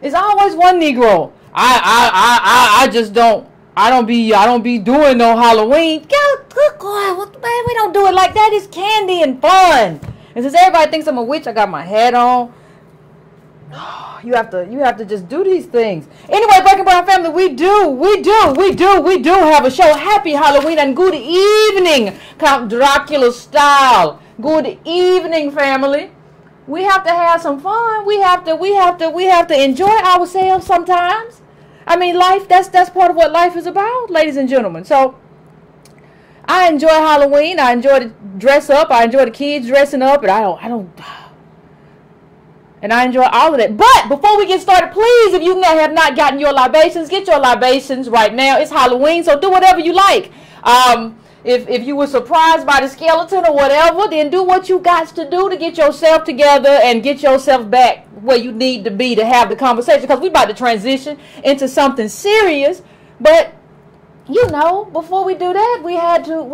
It's always one Negro. I just don't. I don't be doing no Halloween. Good God, man, we don't do it like that. It's candy and fun. And since everybody thinks I'm a witch, I got my hat on. You have to just do these things. Anyway, Breaking Brown family, we do have a show. Happy Halloween and good evening, Count Dracula style. Good evening, family. We have to have some fun. We have to enjoy ourselves sometimes. I mean, life, that's part of what life is about, ladies and gentlemen. So I enjoy Halloween. I enjoy to dress up. I enjoy the kids dressing up, and I enjoy all of that. But before we get started, please, if you have not gotten your libations, get your libations right now. It's Halloween, so do whatever you like. If you were surprised by the skeleton or whatever, then do what you got to do to get yourself together and get yourself back where you need to be to have the conversation. Because we're about to transition into something serious. But you know, before we do that, we had to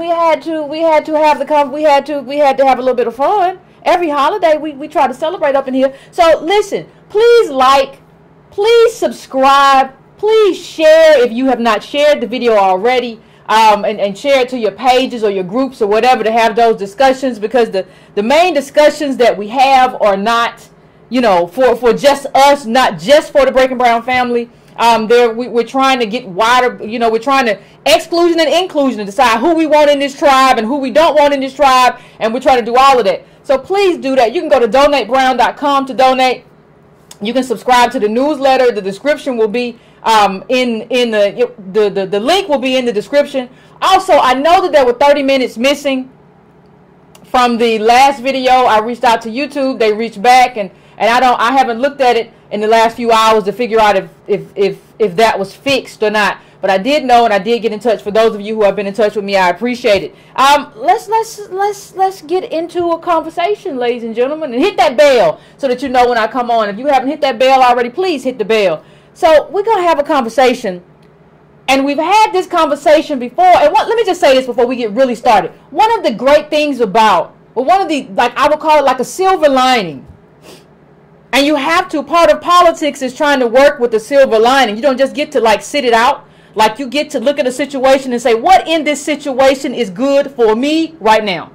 have a little bit of fun. Every holiday we try to celebrate up in here. So listen, please like, please subscribe, please share if you have not shared the video already. And share it to your pages or your groups or whatever to have those discussions, because the main discussions that we have are not, you know, for just us, not just for the Breaking Brown family. We're trying to get wider, you know, we're trying to exclusion and inclusion to decide who we want in this tribe and who we don't want in this tribe, and we're trying to do all of that. So please do that. You can go to donatebrown.com to donate. You can subscribe to the newsletter. The description will be the link will be in the description. Also, I know that there were 30 minutes missing from the last video. I reached out to YouTube. They reached back, and I haven't looked at it in the last few hours to figure out if that was fixed or not. But I did know, and I did get in touch. For those of you who have been in touch with me, I appreciate it. Let's get into a conversation, ladies and gentlemen, and hit that bell so that you know when I come on. If you haven't hit that bell already, please hit the bell. So we're going to have a conversation, and we've had this conversation before. And let me just say this before we get really started. One of the great things about, well, one of the, like I would call it like a silver lining And you have to. Part of politics is trying to work with the silver lining. You don't just get to like sit it out. Like you get to look at a situation and say, what in this situation is good for me right now?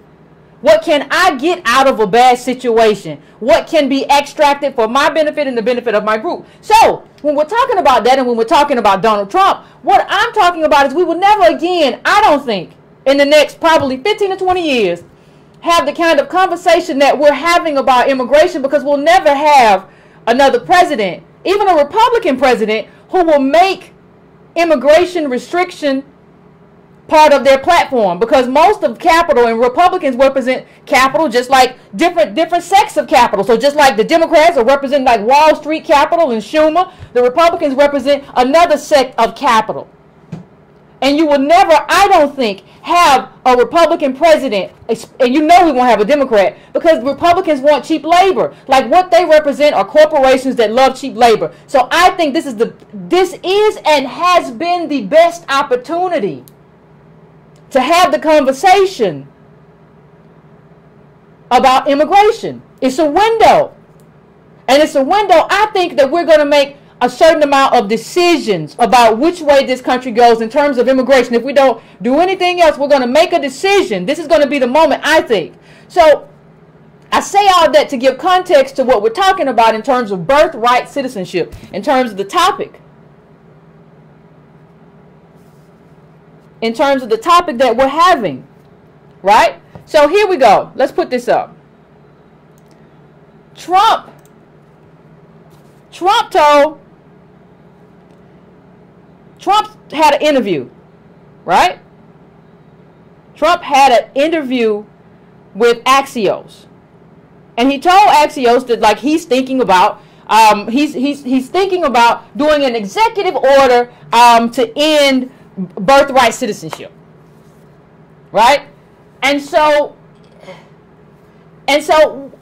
What can I get out of a bad situation? What can be extracted for my benefit and the benefit of my group? So when we're talking about that and when we're talking about Donald Trump, what I'm talking about is we will never again, I don't think, in the next probably 15 to 20 years, have the kind of conversation that we're having about immigration, because we'll never have another president, even a Republican president, who will make immigration restriction part of their platform, because most of capital, and Republicans represent capital just like different sects of capital. So just like the Democrats are representing like Wall Street capital and Schumer, the Republicans represent another sect of capital. And you will never, I don't think, have a Republican president, and you know we won't have a Democrat, because Republicans want cheap labor. Like what they represent are corporations that love cheap labor. So I think this is and has been the best opportunity to have the conversation about immigration. It's a window. And it's a window, I think, that we're going to make a certain amount of decisions about which way this country goes in terms of immigration. If we don't do anything else, we're going to make a decision. This is going to be the moment, I think. So I say all that to give context to what we're talking about in terms of birthright citizenship, in terms of the topic. In terms of the topic that we're having, right? So here we go. Let's put this up. Trump had an interview, right? Trump had an interview with Axios, and he told Axios that like he's thinking about he's thinking about doing an executive order to end birthright citizenship, right? And so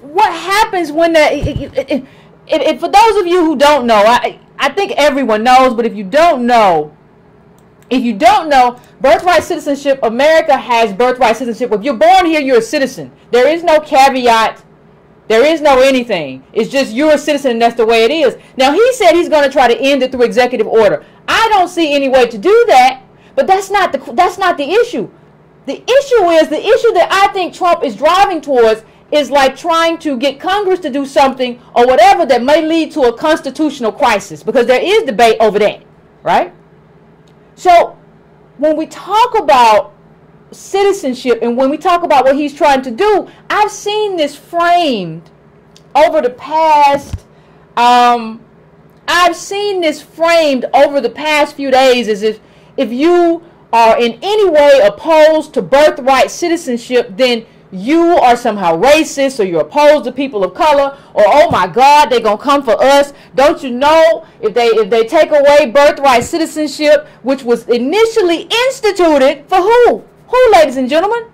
what happens when if for those of you who don't know, I think everyone knows, but if you don't know, birthright citizenship, America has birthright citizenship. If you're born here, you're a citizen. There is no caveat. There is no anything. It's just you're a citizen, and that's the way it is. Now, he said he's going to try to end it through executive order. I don't see any way to do that, but that's not the issue. The issue that I think Trump is driving towards is like trying to get Congress to do something or whatever that may lead to a constitutional crisis, because there is debate over that, right? So when we talk about citizenship and when we talk about what he's trying to do, I've seen this framed over the past few days as if you are in any way opposed to birthright citizenship, then you are somehow racist, or you're opposed to people of color, or oh my God, they're gonna come for us. Don't you know if they take away birthright citizenship, which was initially instituted for who? Who, ladies and gentlemen?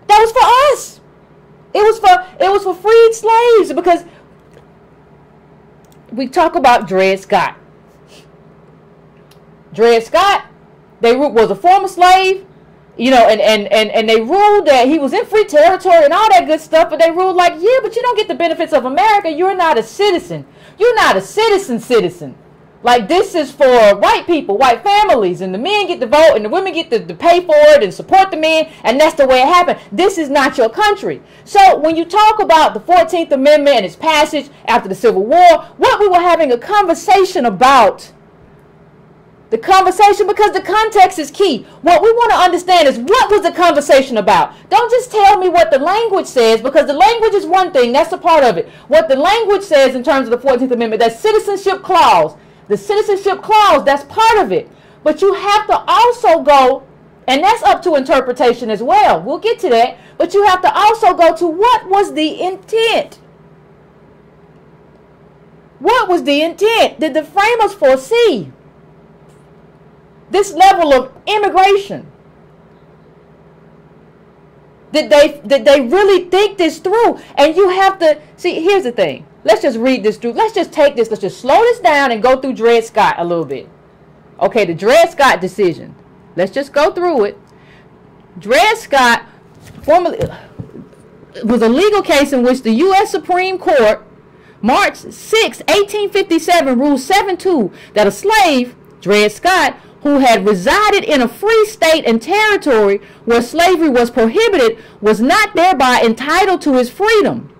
That was for us. It was for freed slaves, because we talk about Dred Scott. Dred Scott, was a former slave. You know, and they ruled that he was in free territory and all that good stuff, but they ruled like, yeah, but you don't get the benefits of America. You're not a citizen. You're not a citizen. Like, this is for white people, white families, and the men get to vote and the women get to pay for it and support the men, and that's the way it happened. This is not your country. So when you talk about the 14th Amendment and its passage after the Civil War, what we were having a conversation about, because the context is key. What we want to understand is, what was the conversation about? Don't just tell me what the language says, because the language is one thing. That's a part of it. What the language says in terms of the 14th Amendment, that citizenship clause, the citizenship clause, that's part of it. But you have to also go, and that's up to interpretation as well. We'll get to that. But you have to also go to, what was the intent? What was the intent? Did the framers foresee this level of immigration? Did they really think this through? And you have to see, here's the thing. Let's just read this through. Let's just take this. Let's just slow this down and go through Dred Scott a little bit. Okay, the Dred Scott decision. Let's just go through it. Dred Scott formerly was a legal case in which the U.S. Supreme Court March 6, 1857, Rule 7-2, that a slave, Dred Scott, who had resided in a free state and territory where slavery was prohibited, was not thereby entitled to his freedom.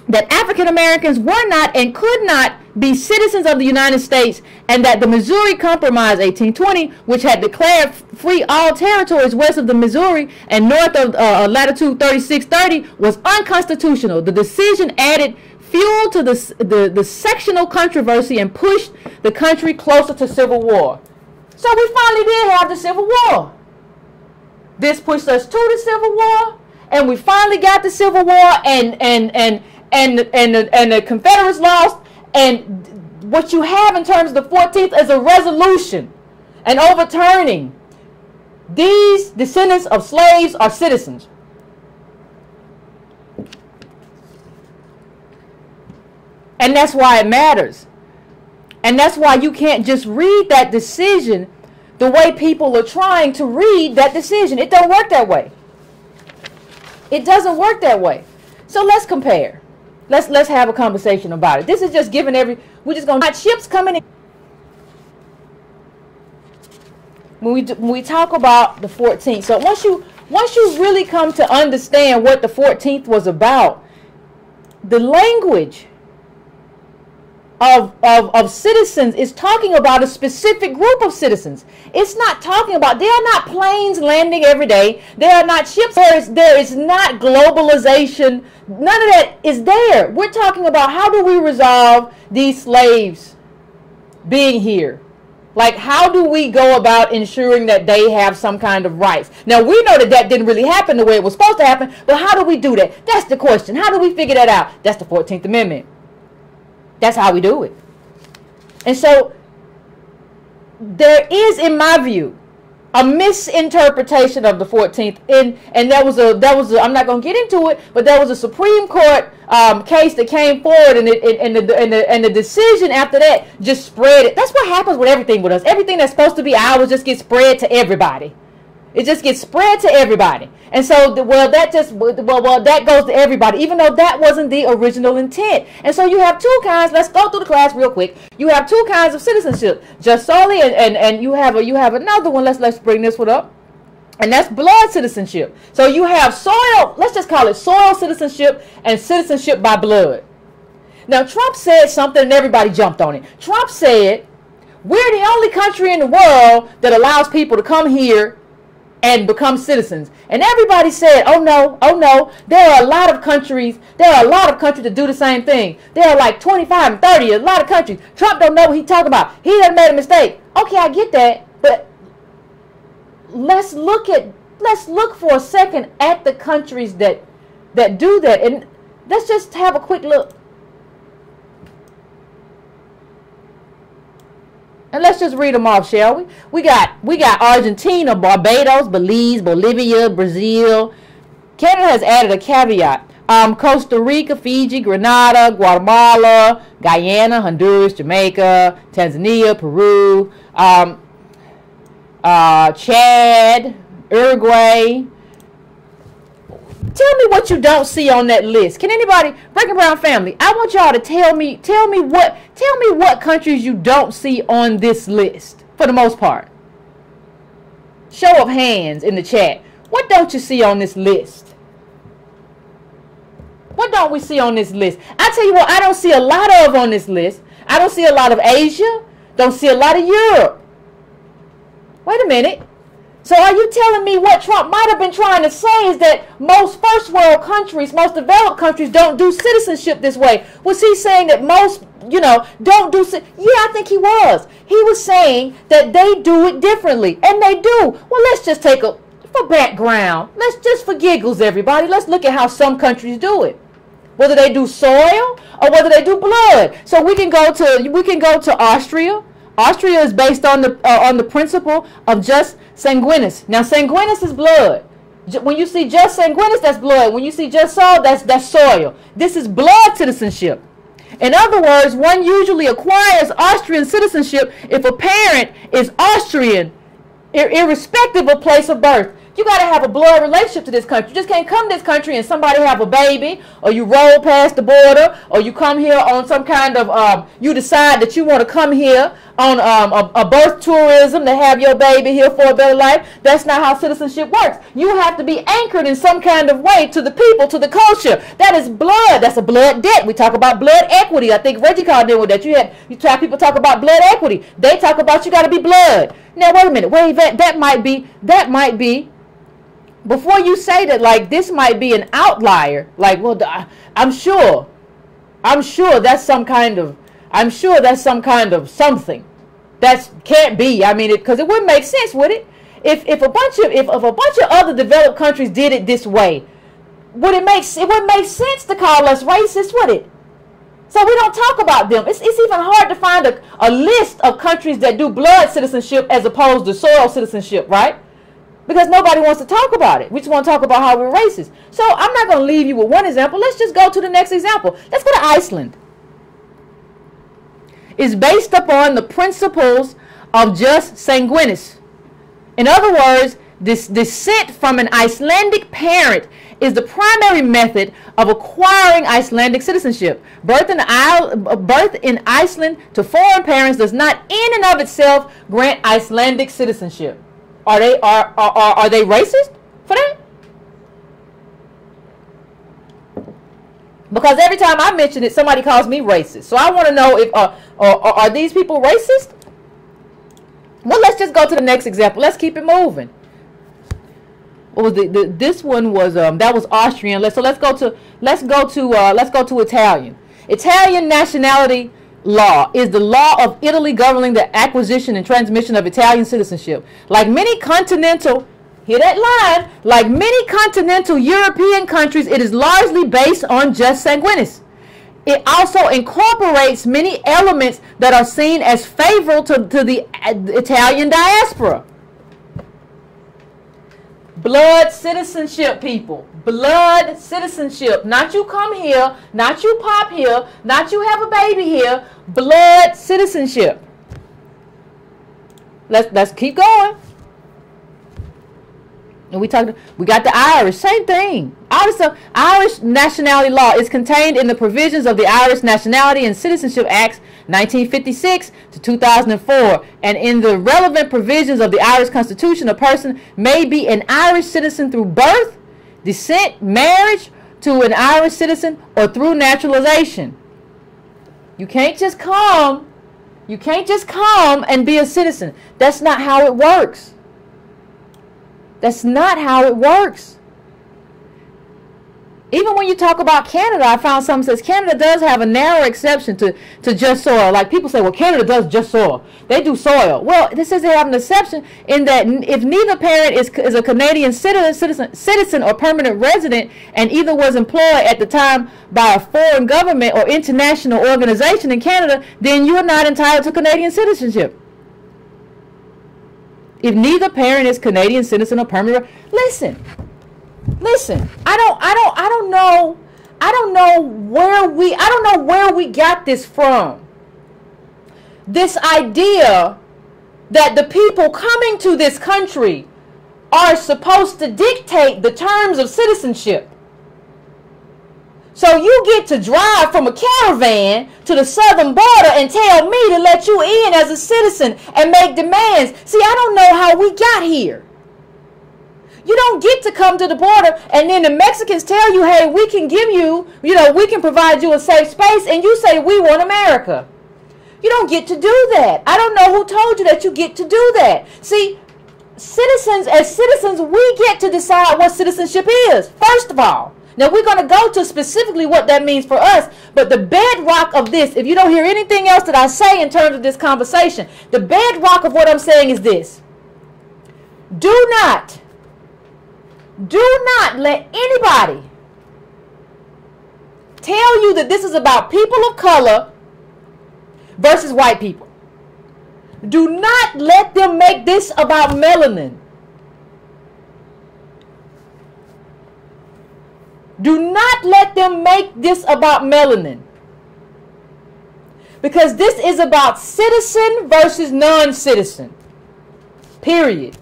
That African Americans were not and could not be citizens of the United States, and that the Missouri Compromise 1820, which had declared free all territories west of the Missouri and north of latitude 3630, was unconstitutional. The decision added fuel to the sectional controversy and pushed the country closer to civil war. So we finally did have the Civil War. This pushed us to the Civil War, and we finally got the Civil War, and the Confederates lost. And what you have in terms of the 14th is a resolution, an overturning. These descendants of slaves are citizens. And that's why it matters. And that's why you can't just read that decision the way people are trying to read that decision. It don't work that way. It doesn't work that way. So let's compare. Let's have a conversation about it. This is just giving we're just going to ships coming in. When we talk about the 14th, so once you really come to understand what the 14th was about, the language of citizens is talking about a specific group of citizens. It's not talking about, there are not planes landing every day. There are not ships. There is not globalization. None of that is there. We're talking about how do we resolve these slaves being here? Like, how do we go about ensuring that they have some kind of rights? Now, we know that didn't really happen the way it was supposed to happen, but how do we do that? That's the question. How do we figure that out? That's the 14th Amendment. That's how we do it. And so there is, in my view, a misinterpretation of the 14th, and that was a I'm not going to get into it, but there was a Supreme Court case that came forward, and the decision after that just spread it. That's what happens with everything with us. Everything that's supposed to be ours just gets spread to everybody. It just gets spread to everybody. And so, that goes to everybody, even though that wasn't the original intent. And so you have two kinds. Let's go through the class real quick. You have two kinds of citizenship, just solely, and you have another one. Let's bring this one up, and that's blood citizenship. So you have soil. Let's just call it soil citizenship and citizenship by blood. Now, Trump said something, and everybody jumped on it. Trump said, "We're the only country in the world that allows people to come here and become citizens." And everybody said, oh no, there are a lot of countries that do the same thing. There are like 25 and 30, a lot of countries. Trump don't know what he's talking about. He done made a mistake. Okay, I get that, but let's look for a second at the countries that do that, and let's just have a quick look. And let's just read them off, shall we? We got Argentina, Barbados, Belize, Bolivia, Brazil. Canada has added a caveat. Costa Rica, Fiji, Grenada, Guatemala, Guyana, Honduras, Jamaica, Tanzania, Peru, Chad, Uruguay. Tell me what you don't see on that list. Can anybody, Breaking Brown family, I want y'all to tell me what countries you don't see on this list for the most part. Show of hands in the chat. What don't you see on this list? What don't we see on this list? I tell you what, I don't see a lot of on this list. I don't see a lot of Asia. Don't see a lot of Europe. Wait a minute. So are you telling me what Trump might have been trying to say is that most first world countries, most developed countries don't do citizenship this way? Was he saying that most, don't do Yeah, I think he was. He was saying that they do it differently, and they do. Well, let's just take for background. Let's just for giggles, everybody. Let's look at how some countries do it. Whether they do soil or whether they do blood. So we can go to Austria. Austria is based on the principle of jus sanguinis. Now, sanguinis is blood. When you see jus sanguinis, that's blood. When you see jus soil, that's soil. This is blood citizenship. In other words, one usually acquires Austrian citizenship if a parent is Austrian, irrespective of place of birth. You got to have a blood relationship to this country. You just can't come to this country and somebody have a baby, or you roll past the border, or you come here on some kind of, you decide that you want to come here on a birth tourism to have your baby here for a better life. That's not how citizenship works. You have to be anchored in some kind of way to the people, to the culture. That is blood. That's a blood debt. We talk about blood equity. I think Reggie called in with that. People talk about blood equity. They talk about you got to be blood. Now, wait a minute. That might be, before you say that, like, this might be an outlier. Like, well, I'm sure that's some kind of, something. That can't be. I mean, because it wouldn't make sense, would it? If a bunch of other developed countries did it this way, it wouldn't make sense to call us racist, would it? So we don't talk about them. It's even hard to find a list of countries that do blood citizenship as opposed to soil citizenship, right? Because nobody wants to talk about it. We just want to talk about how we're racist. So I'm not going to leave you with one example. Let's just go to the next example. Let's go to Iceland. It's based upon the principles of jus sanguinis. In other words, this descent from an Icelandic parent is the primary method of acquiring Icelandic citizenship. Birth in Iceland to foreign parents does not in and of itself grant Icelandic citizenship. Are they racist for that? Because every time I mention it, somebody calls me racist. So I want to know if are these people racist? Well, let's just go to the next example. Let's keep it moving. What was this one was that was Austrian. Let's go to Italian. Italian nationality law is the law of Italy governing the acquisition and transmission of Italian citizenship. Like many continental European countries, it is largely based on jus sanguinis. It also incorporates many elements that are seen as favorable to the Italian diaspora. Blood citizenship, people. Blood citizenship. Not you come here, not you pop here, not you have a baby here. Blood citizenship. Let's keep going. And we got the Irish, same thing. Irish nationality law is contained in the provisions of the Irish Nationality and Citizenship Acts 1956 to 2004, and in the relevant provisions of the Irish Constitution. A person may be an Irish citizen through birth, descent, marriage to an Irish citizen, or through naturalization. You can't just come and be a citizen. That's not how it works. That's not how it works. Even when you talk about Canada, I found something that says Canada does have a narrow exception to just soil. Like people say, well, Canada does just soil. They do soil. Well, this says they have an exception in that if neither parent is a Canadian citizen or permanent resident, and either was employed at the time by a foreign government or international organization in Canada, then you are not entitled to Canadian citizenship. If neither parent is Canadian citizen or permanent, listen. I don't know where we got this from. This idea that the people coming to this country are supposed to dictate the terms of citizenship. So you get to drive from a caravan to the southern border and tell me to let you in as a citizen and make demands. See, I don't know how we got here. You don't get to come to the border and then the Mexicans tell you, hey, we can give you, we can provide you a safe space, and you say, we want America. You don't get to do that. I don't know who told you that you get to do that. See, as citizens, we get to decide what citizenship is, first of all. Now, we're going to go to specifically what that means for us, but the bedrock of this, if you don't hear anything else that I say in terms of this conversation, the bedrock of what I'm saying is this. Do not let anybody tell you that this is about people of color versus white people. Do not let them make this about melanin. Do not let them make this about melanin. Because this is about citizen versus non-citizen. Period.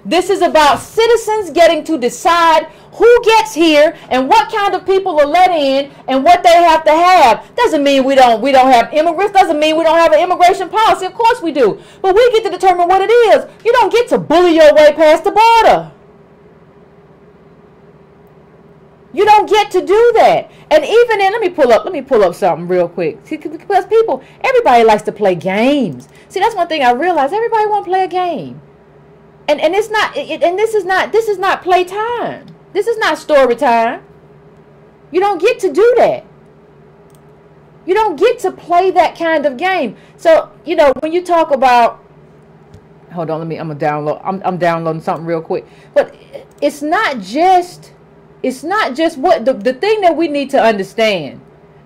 This is about citizens getting to decide who gets here and what kind of people are let in and what they have to have. Doesn't mean we don't have immigrants. Doesn't mean we don't have an immigration policy. Of course we do. But we get to determine what it is. You don't get to bully your way past the border. You don't get to do that. And even in, let me pull up something real quick. See, because everybody likes to play games. See, that's one thing I realized. Everybody want to play a game. And it's not, and this is not playtime. This is not story time. You don't get to do that. You don't get to play that kind of game. So, you know, when you talk about, hold on, I'm downloading something real quick. But it's not just what the thing that we need to understand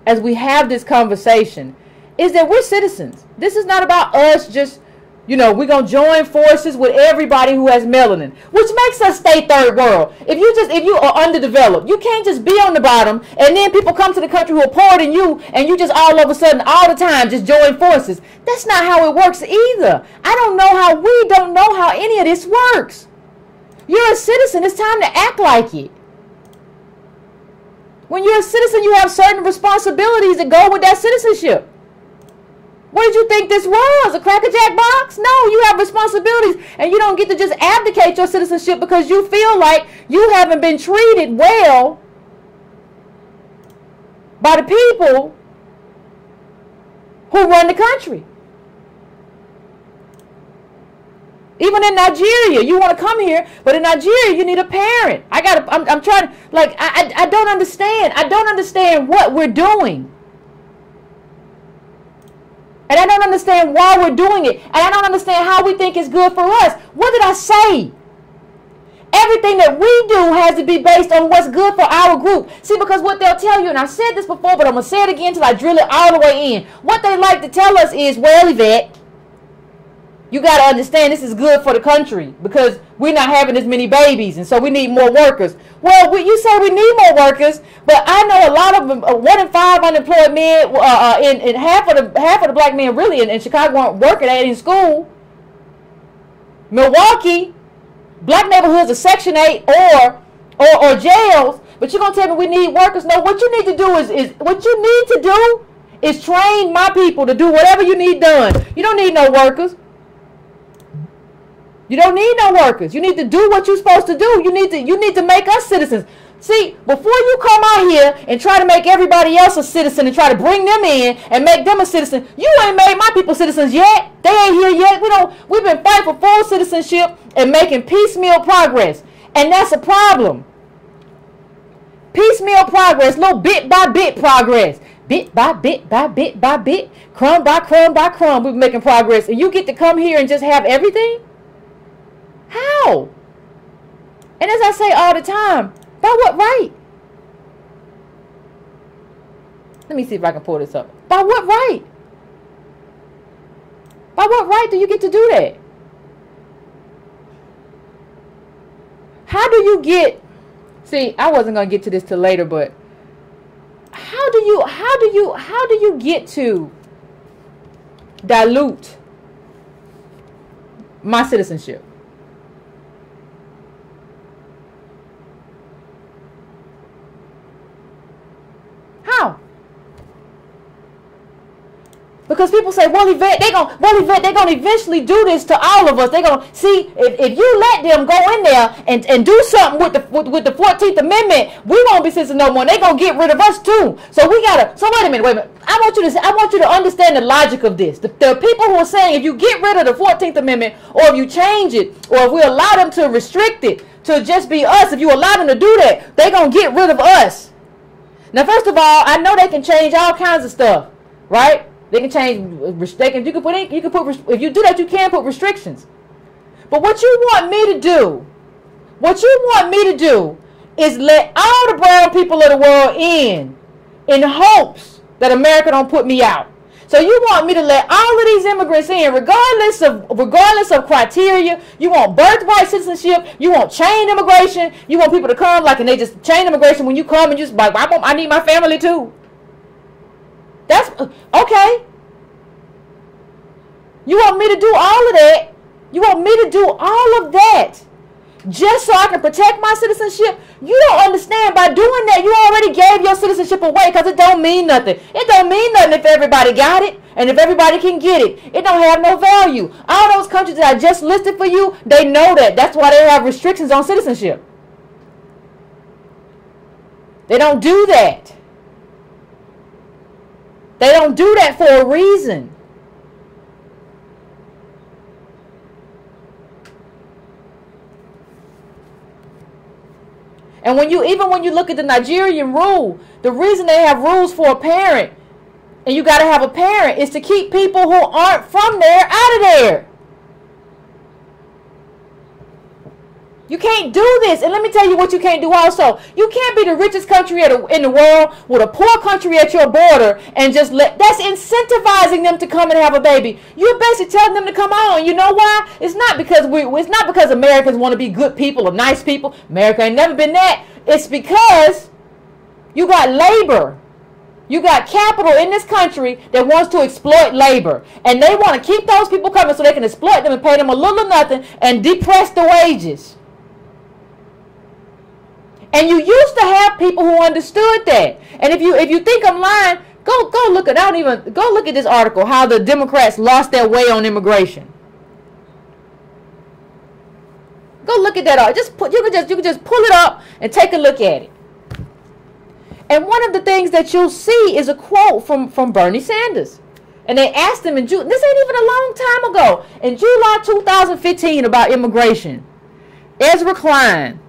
as we have this conversation is that we're citizens. This is not about us just, you know, we're going to join forces with everybody who has melanin, which makes us stay third world. If you are underdeveloped, you can't just be on the bottom and then people come to the country who are poorer than you and you just all of a sudden all the time just join forces. That's not how it works either. We don't know how any of this works. You're a citizen. It's time to act like it. When you're a citizen, you have certain responsibilities that go with that citizenship. What did you think this was? A Cracker Jack box? No, you have responsibilities. And you don't get to just abdicate your citizenship because you feel like you haven't been treated well by the people who run the country. Even in Nigeria, you want to come here, but in Nigeria, you need a parent. I'm trying to, like, I don't understand. I don't understand what we're doing. And I don't understand why we're doing it. And I don't understand how we think it's good for us. What did I say? Everything that we do has to be based on what's good for our group. See, because what they'll tell you, and I've said this before, but I'm going to say it again until I drill it all the way in. What they like to tell us is, well, Yvette, you got to understand this is good for the country because we're not having as many babies, and so we need more workers. Well, you say we need more workers, but I know a lot of them, 1 in 5 unemployed men, and half of the black men really in Chicago aren't working in school. Milwaukee, black neighborhoods are Section 8 or jails, but you're gonna tell me we need workers? No, what you need to do is train my people to do whatever you need done. You don't need no workers. You don't need no workers. You need to do what you're supposed to do. You need to make us citizens. See, before you come out here and try to make everybody else a citizen and try to bring them in and make them a citizen, you ain't made my people citizens yet. They ain't here yet. We've been fighting for full citizenship and making piecemeal progress. And that's a problem. Piecemeal progress, little bit by bit progress. Bit by bit by bit by bit, crumb by crumb by crumb, we're making progress. And you get to come here and just have everything? How? And as I say all the time, by what right? Let me see if I can pull this up. By what right? By what right do you get to do that? How do you get, see, I wasn't going to get to this till later, but how do you get to dilute my citizenship? How? Because people say, well, Yvette, they're gonna eventually do this to all of us. They're gonna see if you let them go in there and do something with the 14th Amendment, we won't be citizens no more. They're gonna get rid of us too. So wait a minute. I want you to understand the logic of this. The people who are saying if you get rid of the 14th Amendment, or if you change it, or if we allow them to restrict it to just be us, if you allow them to do that, they're gonna get rid of us. Now, first of all, I know they can change all kinds of stuff, right? They can change. You can put. If you do that, you can put restrictions. But what you want me to do, is let all the brown people of the world in hopes that America don't put me out. So you want me to let all of these immigrants in, regardless of criteria. You want birthright citizenship. You want chain immigration. You want people to come like, and they just chain immigration when you come and just like, I need my family too. That's okay. You want me to do all of that? You want me to do all of that just so I can protect my citizenship? You don't understand. By doing that, you already gave your citizenship away, because it don't mean nothing. It don't mean nothing if everybody got it and if everybody can get it. It don't have no value. All those countries that I just listed for you, they know that. That's why they have restrictions on citizenship. They don't do that. They don't do that for a reason. And even when you look at the Nigerian rule, the reason they have rules for a parent, and you got to have a parent, is to keep people who aren't from there out of there. You can't do this. And let me tell you what you can't do also. You can't be the richest country in the world with a poor country at your border and just that's incentivizing them to come and have a baby. You're basically telling them to come on. You know why? It's not because Americans want to be good people or nice people. America ain't never been that. It's because you got labor. You got capital in this country that wants to exploit labor. And they want to keep those people coming so they can exploit them and pay them a little or nothing and depress the wages. And you used to have people who understood that. And if you think I'm lying, go look at this article, how the Democrats lost their way on immigration. Go look at that. You can just pull it up and take a look at it. And one of the things that you'll see is a quote from Bernie Sanders. And they asked him this ain't even a long time ago, in July 2015, about immigration. Ezra Klein,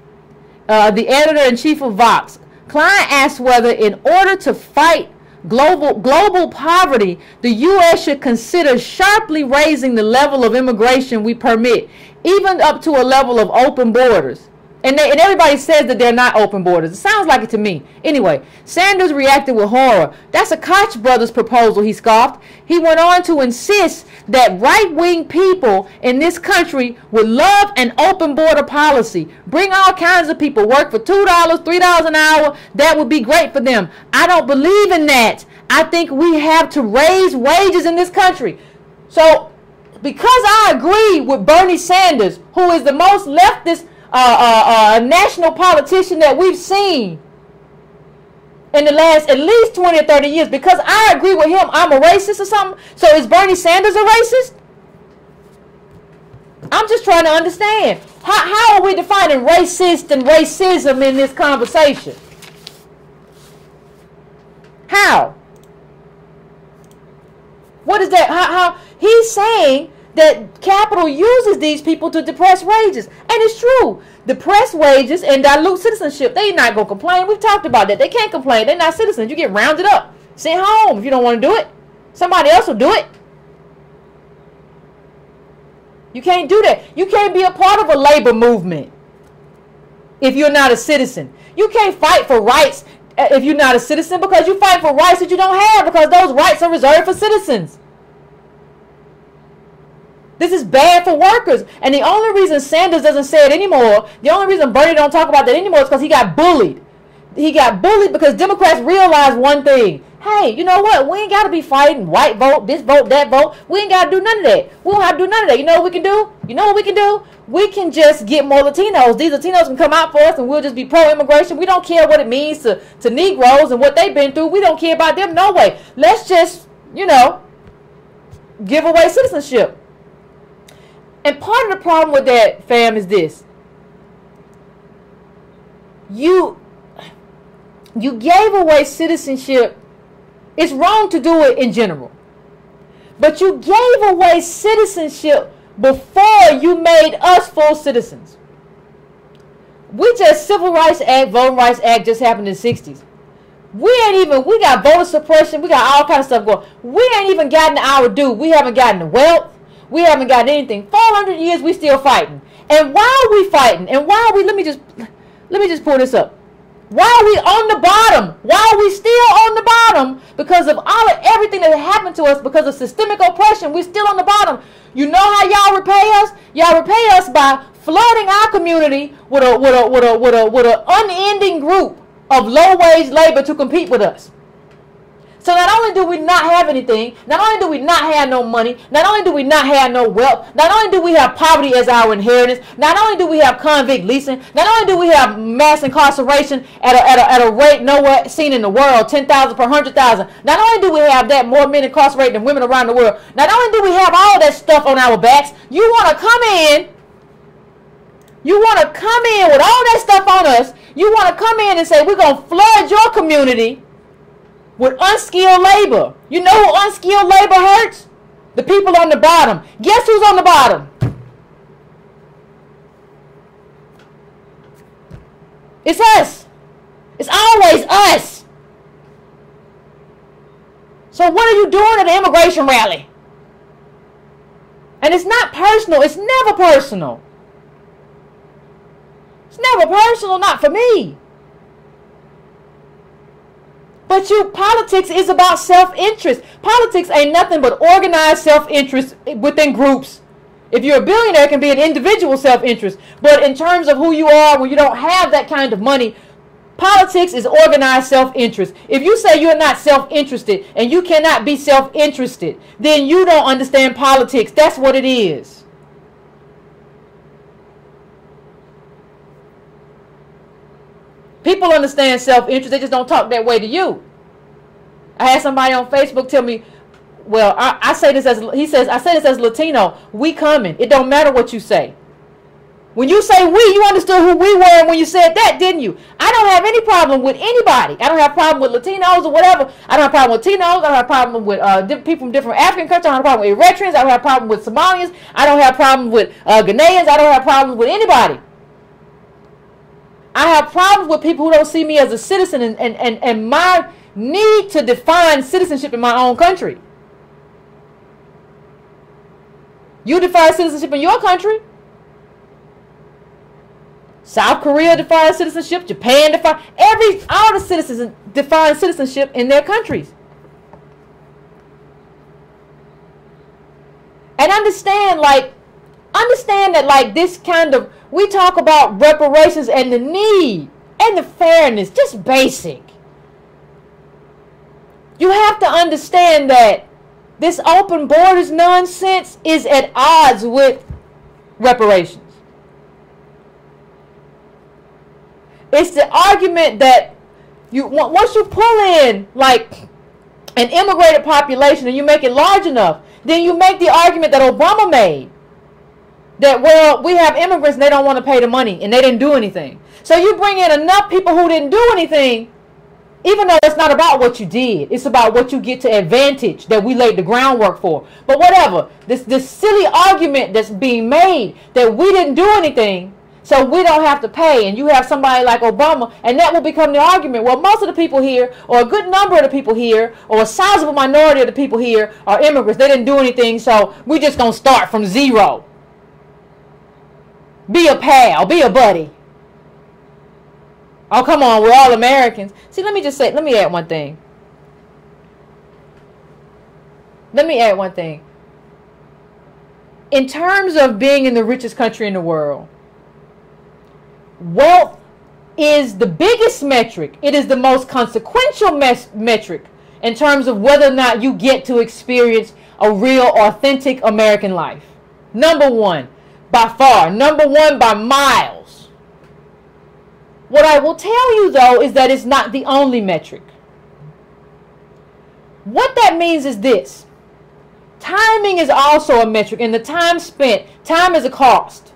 the editor-in-chief of Vox, Klein asked whether, in order to fight global poverty, the U.S. should consider sharply raising the level of immigration we permit, even up to a level of open borders. And everybody says that they're not open borders. It sounds like it to me. Anyway, Sanders reacted with horror. That's a Koch brothers proposal, he scoffed. He went on to insist that right-wing people in this country would love an open border policy. Bring all kinds of people, work for $2, $3 an hour. That would be great for them. I don't believe in that. I think we have to raise wages in this country. So, because I agree with Bernie Sanders, who is the most leftist national politician that we've seen in the last at least 20 or 30 years, because I agree with him, I'm a racist or something. So is Bernie Sanders a racist? I'm just trying to understand. How are we defining racist and racism in this conversation? How? What is that? How he's saying that capital uses these people to depress wages. And it's true. Depress wages and dilute citizenship. They're not going to complain. We've talked about that. They can't complain. They're not citizens. You get rounded up. Sent home if you don't want to do it. Somebody else will do it. You can't do that. You can't be a part of a labor movement if you're not a citizen. You can't fight for rights if you're not a citizen, because you fight for rights that you don't have, because those rights are reserved for citizens. This is bad for workers. And the only reason Sanders doesn't say it anymore, the only reason Bernie don't talk about that anymore, is because he got bullied. He got bullied because Democrats realized one thing. Hey, you know what? We ain't got to be fighting white vote, this vote, that vote. We ain't got to do none of that. We don't have to do none of that. You know what we can do? You know what we can do? We can just get more Latinos. These Latinos can come out for us and we'll just be pro-immigration. We don't care what it means to Negroes and what they've been through. We don't care about them. No way. Let's just, give away citizenship. And part of the problem with that, fam, is this. You gave away citizenship. It's wrong to do it in general. But you gave away citizenship before you made us full citizens. Civil Rights Act, Voting Rights Act just happened in the 60s. We got voter suppression. We got all kinds of stuff going. We ain't even gotten our due. We haven't gotten the wealth. We haven't gotten anything. 400 years we still fighting. And why are we fighting? And why are we, let me just pull this up. Why are we on the bottom? Why are we still on the bottom? Because of everything that happened to us, because of systemic oppression, we're still on the bottom. You know how y'all repay us? Y'all repay us by flooding our community with an unending group of low-wage labor to compete with us. So not only do we not have anything, not only do we not have no money, not only do we not have no wealth, not only do we have poverty as our inheritance, not only do we have convict leasing, not only do we have mass incarceration at a rate nowhere seen in the world, 10,000 per 100,000. Not only do we have that, more men incarcerated than women around the world. Not only do we have all that stuff on our backs, you want to come in. You want to come in with all that stuff on us. You want to come in and say, we're going to flood your community with unskilled labor. You know who unskilled labor hurts? The people on the bottom. Guess who's on the bottom? It's us. It's always us. So what are you doing at the immigration rally? And it's not personal. It's never personal. It's never personal, not for me. But politics is about self-interest. Politics ain't nothing but organized self-interest within groups. If you're a billionaire, it can be an individual self-interest. But in terms of who you are, when you don't have that kind of money, politics is organized self-interest. If you say you're not self-interested and you cannot be self-interested, then you don't understand politics. That's what it is. People understand self-interest. They just don't talk that way to you. I had somebody on Facebook tell me, well, I say this as, he says, I say this as Latino. We coming. It don't matter what you say. When you say we, you understood who we were when you said that, didn't you? I don't have any problem with anybody. I don't have a problem with Latinos or whatever. I don't have a problem with Latinos. I don't have a problem with people from different African countries. I don't have a problem with Eritreans. I don't have a problem with Somalians. I don't have a problem with Ghanaians. I don't have problems with anybody. I have problems with people who don't see me as a citizen and my need to define citizenship in my own country. You define citizenship in your country. South Korea defines citizenship. Japan defines, all the citizens define citizenship in their countries. And understand that like this kind of, we talk about reparations and the need and the fairness, just basic. You have to understand that this open borders nonsense is at odds with reparations. It's the argument that once you pull in like an immigrated population and you make it large enough, then you make the argument that Obama made. That, well, we have immigrants and they don't want to pay the money and they didn't do anything. So you bring in enough people who didn't do anything, even though it's not about what you did. It's about what you get to advantage that we laid the groundwork for. But whatever, this silly argument that's being made that we didn't do anything, so we don't have to pay, and you have somebody like Obama, and that will become the argument. Well, most of the people here, or a good number of the people here, or a sizable minority of the people here are immigrants. They didn't do anything, so we're just going to start from zero. Be a pal. Be a buddy. Oh, come on. We're all Americans. See, let me add one thing. In terms of being in the richest country in the world, wealth is the biggest metric. It is the most consequential metric in terms of whether or not you get to experience a real, authentic American life. Number one. By far. Number one by miles. What I will tell you, though, is that it's not the only metric. What that means is this. Timing is also a metric, and the time spent. Time is a cost.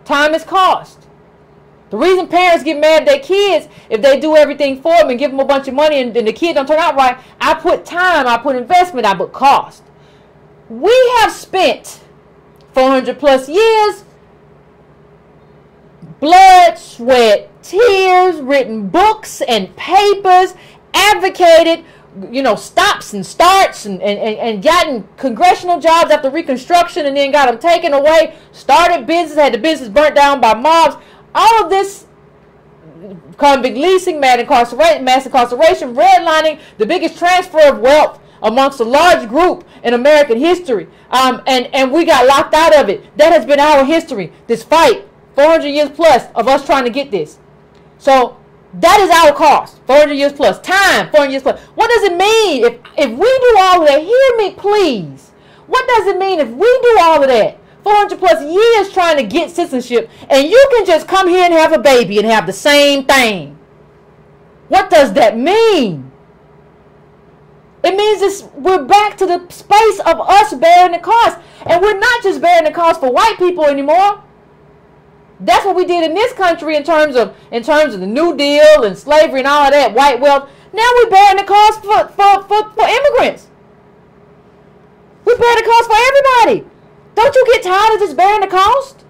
Time is cost. The reason parents get mad at their kids if they do everything for them and give them a bunch of money and the kid don't turn out right, I put time, I put investment, I put cost. We have spent 400 plus years, blood, sweat, tears, written books and papers, advocated, stops and starts and gotten congressional jobs after Reconstruction and then got them taken away, started business, had the business burnt down by mobs. All of this, convict leasing, mass incarceration, redlining, the biggest transfer of wealth amongst a large group in American history. And we got locked out of it. That has been our history. This fight, 400 years plus of us trying to get this. So That is our cost. 400 years plus. Time, 400 years plus. What does it mean if we do all of that? Hear me, please. What does it mean if we do all of that? 400 plus years trying to get citizenship, and you can just come here and have a baby and have the same thing. What does that mean? It means we're back to the space of us bearing the cost. And we're not just bearing the cost for white people anymore. That's what we did in this country in terms of the New Deal and slavery and all of that, white wealth. Now we're bearing the cost for immigrants. We bear the cost for everybody. Don't you get tired of just bearing the cost?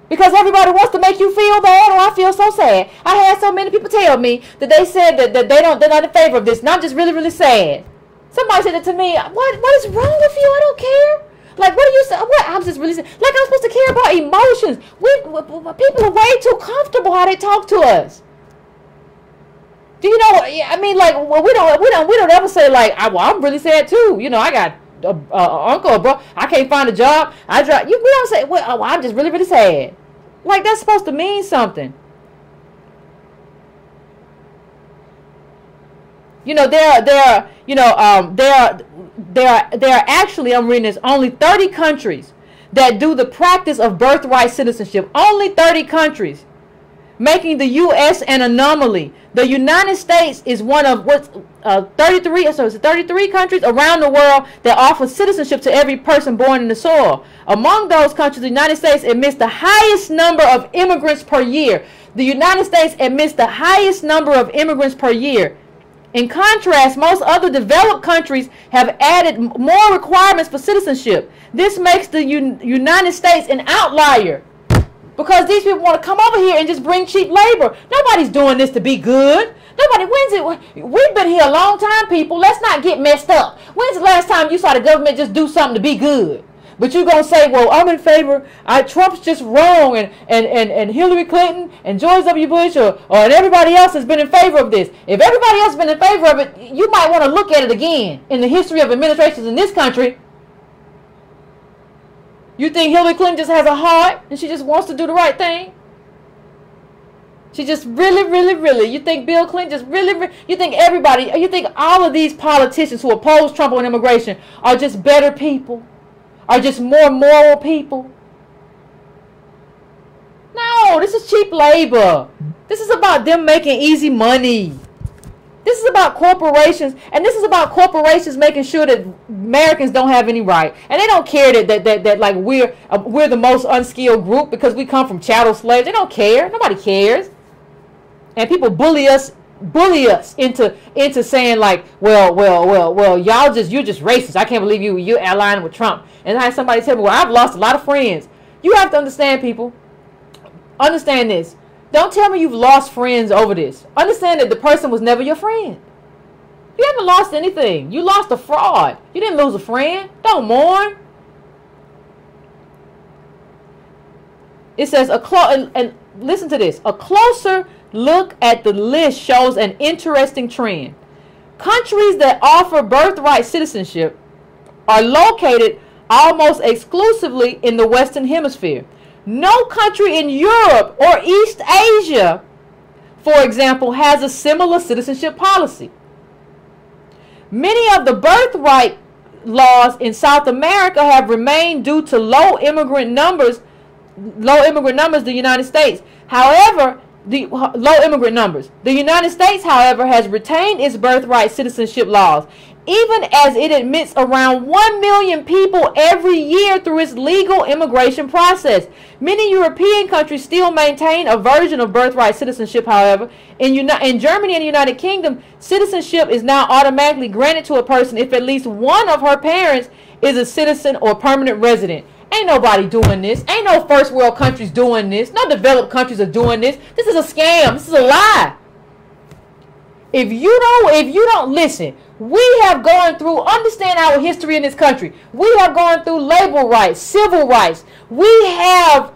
Because everybody wants to make you feel bad. Oh, I feel so sad. I had so many people tell me that they said that they're not in favor of this. And I'm just really, really sad. Somebody said it to me. What is wrong with you? I don't care. Like, what do you say? What? I'm just really saying, like, I'm supposed to care about emotions. People are way too comfortable how they talk to us. Do you know? I mean, like, well, we don't ever say like, I'm really sad too. You know, I got uncle or bro. I can't find a job. We don't say, well, I'm just really, really sad. Like, that's supposed to mean something. You know, there are actually, I'm reading this, only 30 countries that do the practice of birthright citizenship. Only 30 countries, making the U.S. an anomaly. The United States is one of 33 countries around the world that offer citizenship to every person born in the soil. Among those countries, the United States admits the highest number of immigrants per year. The United States admits the highest number of immigrants per year. In contrast, most other developed countries have added more requirements for citizenship. This makes the United States an outlier because these people want to come over here and just bring cheap labor. Nobody's doing this to be good. Nobody wins it. We've been here a long time, people. Let's not get messed up. When's the last time you saw the government just do something to be good? But you're going to say, well, I'm in favor. Trump's just wrong. And Hillary Clinton and George W. Bush and everybody else has been in favor of this. If everybody else has been in favor of it, you might want to look at it again in the history of administrations in this country. You think Hillary Clinton just has a heart and she just wants to do the right thing? She just really, you think Bill Clinton just really, you think everybody, you think all of these politicians who oppose Trump on immigration are just better people? Are just more moral people? No, this is cheap labor. This is about them making easy money. This is about corporations, and this is about corporations making sure that Americans don't have any right, and they don't care that like we're the most unskilled group because we come from chattel slaves. They don't care. Nobody cares, and people bully us into saying like, well, you're just racist. I can't believe you're allying with Trump. And I had somebody tell me, well, I've lost a lot of friends. You have to understand, people. Understand this. Don't tell me you've lost friends over this. Understand that the person was never your friend. You haven't lost anything. You lost a fraud. You didn't lose a friend. Don't mourn. It says and listen to this. A closer look at the list shows an interesting trend. Countries that offer birthright citizenship are located almost exclusively in the Western Hemisphere. No country in Europe or East Asia, for example, has a similar citizenship policy. Many of the birthright laws in South America have remained due to low immigrant numbers the United States. However, the United States, however, has retained its birthright citizenship laws, even as it admits around 1 million people every year through its legal immigration process. Many European countries still maintain a version of birthright citizenship, however. In Germany and the United Kingdom, citizenship is now automatically granted to a person if at least one of her parents is a citizen or permanent resident. Ain't nobody doing this. Ain't no first world countries doing this. No developed countries are doing this. This is a scam. This is a lie. If you don't listen, we have gone through, understand our history in this country. We have gone through labor rights, civil rights. We have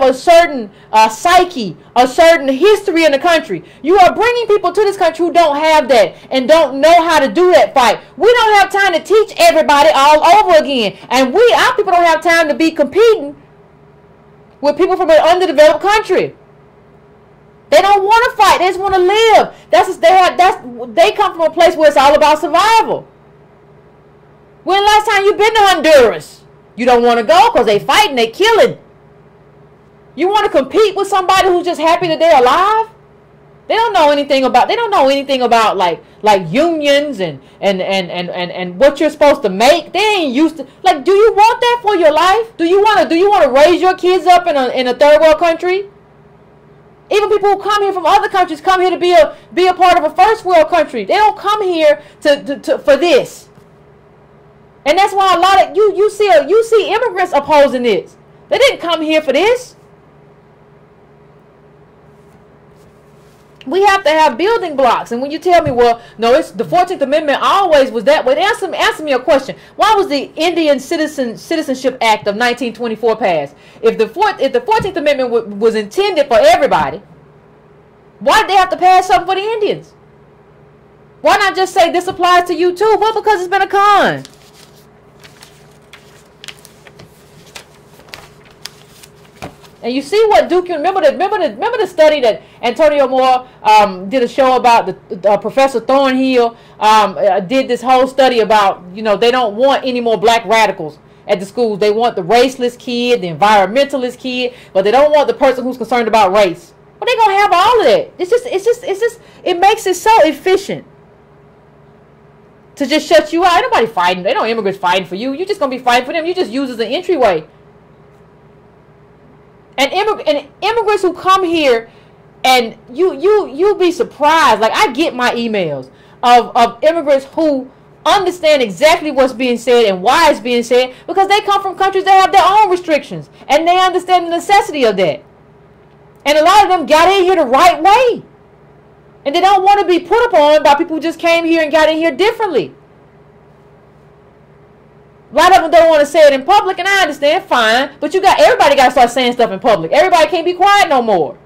a certain psyche, a certain history in the country. You are bringing people to this country who don't have that and don't know how to do that fight. We don't have time to teach everybody all over again. And our people don't have time to be competing with people from an underdeveloped country. They don't want to fight. They just want to live. They come from a place where it's all about survival. When last time you been to Honduras? You don't want to go because they fighting, they killing. You want to compete with somebody who's just happy that they're alive? They don't know anything about like unions and what you're supposed to make. They ain't used to, like, do you want that for your life? Do you want to raise your kids up in a third world country? Even people who come here from other countries come here to be a part of a first world country. They don't come here for this. And that's why a lot of you see immigrants opposing this. They didn't come here for this. We have to have building blocks. And when you tell me, well, no, it's the 14th Amendment always was that way. Answer me a question. Why was the Indian Citizenship Act of 1924 passed? If the 14th Amendment was intended for everybody, why did they have to pass something for the Indians? Why not just say this applies to you too? Well, because it's been a con. And you see what Duke, remember the study that Antonio Moore did a show about, the Professor Thornhill did this whole study about, they don't want any more black radicals at the schools. They want the raceless kid, the environmentalist kid, but they don't want the person who's concerned about race. But they're going to have all of that. It's just, it makes it so efficient to just shut you out. Ain't nobody fighting. They don't immigrants fighting for you. You're just going to be fighting for them. You just use as an entryway. And immigrants who come here, and you'll be surprised. Like, I get my emails of immigrants who understand exactly what's being said and why it's being said, because they come from countries that have their own restrictions and they understand the necessity of that. And a lot of them got in here the right way, and they don't want to be put upon by people who just came here and got in here differently. A lot of them don't want to say it in public, and I understand, fine. But everybody got to start saying stuff in public. Everybody can't be quiet no more.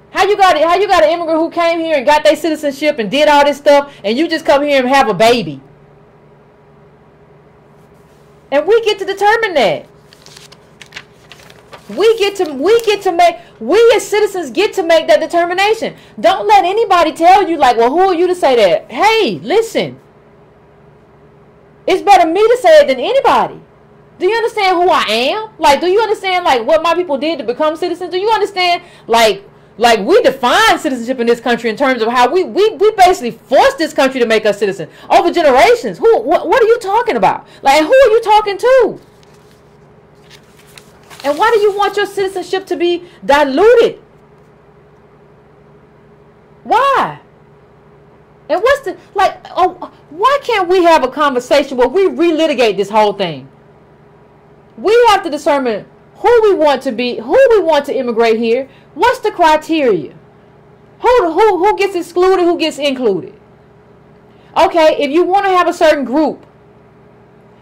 How you got an immigrant who came here and got their citizenship and did all this stuff, and you just come here and have a baby? And we get to determine that. We as citizens get to make that determination. Don't let anybody tell you, like, well, who are you to say that? Hey, listen. It's better me to say it than anybody. Do you understand who I am? Like, do you understand, like, what my people did to become citizens? Do you understand, like we define citizenship in this country in terms of how we basically forced this country to make us citizens over generations. What are you talking about? Like, who are you talking to? And why do you want your citizenship to be diluted? Why? And what's the, like, why can't we have a conversation where we relitigate this whole thing? We have to determine who we want to be, who we want to immigrate here. What's the criteria? Who gets excluded, who gets included? Okay, if you want to have a certain group,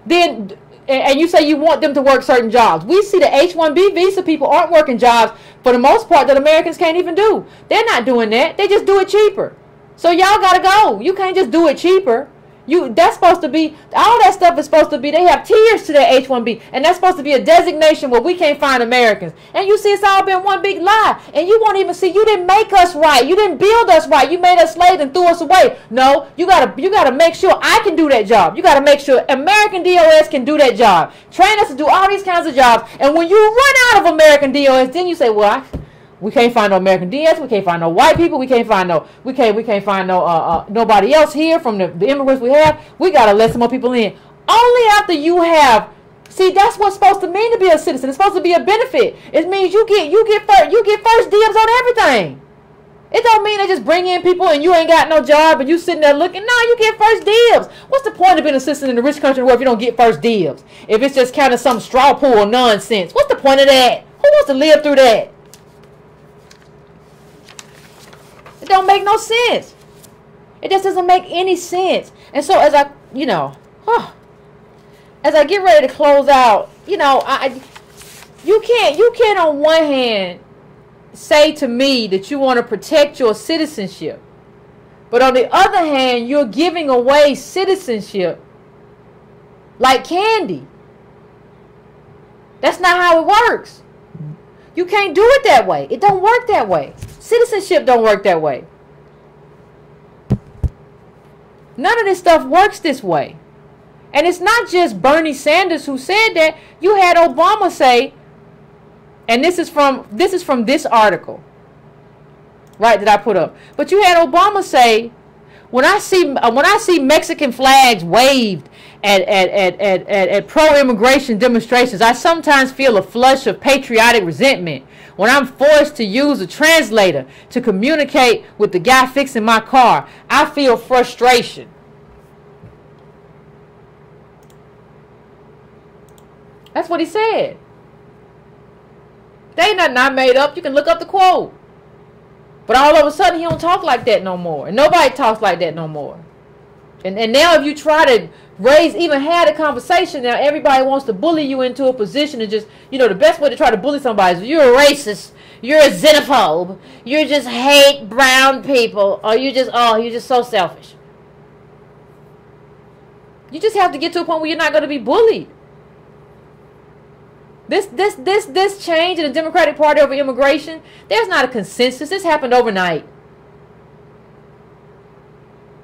then, and you say you want them to work certain jobs. We see the H-1B visa people aren't working jobs, for the most part, that Americans can't even do. They're not doing that. They just do it cheaper. So y'all gotta go. You can't just do it cheaper. That's supposed to be, all that stuff is supposed to be, they have tiers to their H-1B, and that's supposed to be a designation where we can't find Americans. And you see, it's all been one big lie. And you won't even see, you didn't make us right. You didn't build us right. You made us slaves and threw us away. No, you gotta make sure I can do that job. You gotta make sure American DOS can do that job. Train us to do all these kinds of jobs. And when you run out of American DOS, then you say, well, we can't find no American DS. We can't find no white people. We can't find no. We can't find no nobody else here from the immigrants we have. We gotta let some more people in. Only after you have. See, that's what's supposed to mean to be a citizen. It's supposed to be a benefit. It means you get first dibs on everything. It don't mean they just bring in people and you ain't got no job and you sitting there looking. No, you get first dibs. What's the point of being a citizen in a rich country where if you don't get first dibs? If it's just kind of some straw poll nonsense. What's the point of that? Who wants to live through that? It don't make no sense. It just doesn't make any sense. And so as I, as I get ready to close out, you can't on one hand say to me that you want to protect your citizenship, but on the other hand, you're giving away citizenship like candy. That's not how it works. You can't do it that way. It don't work that way. Citizenship don't work that way. None of this stuff works this way. And it's not just Bernie Sanders who said that. You had Obama say, and this is from this article, right, that I put up. But you had Obama say, when I see Mexican flags waved at pro-immigration demonstrations, I sometimes feel a flush of patriotic resentment. When I'm forced to use a translator to communicate with the guy fixing my car, I feel frustration. That's what he said. They ain't nothing I made up. You can look up the quote. But all of a sudden, he don't talk like that no more. And nobody talks like that no more. And now if you try to even have a conversation, now everybody wants to bully you into a position and just, the best way to try to bully somebody is you're a racist, you're a xenophobe, you just hate brown people, or you're just so selfish. You just have to get to a point where you're not going to be bullied. This change in the Democratic Party over immigration, there's not a consensus. This happened overnight.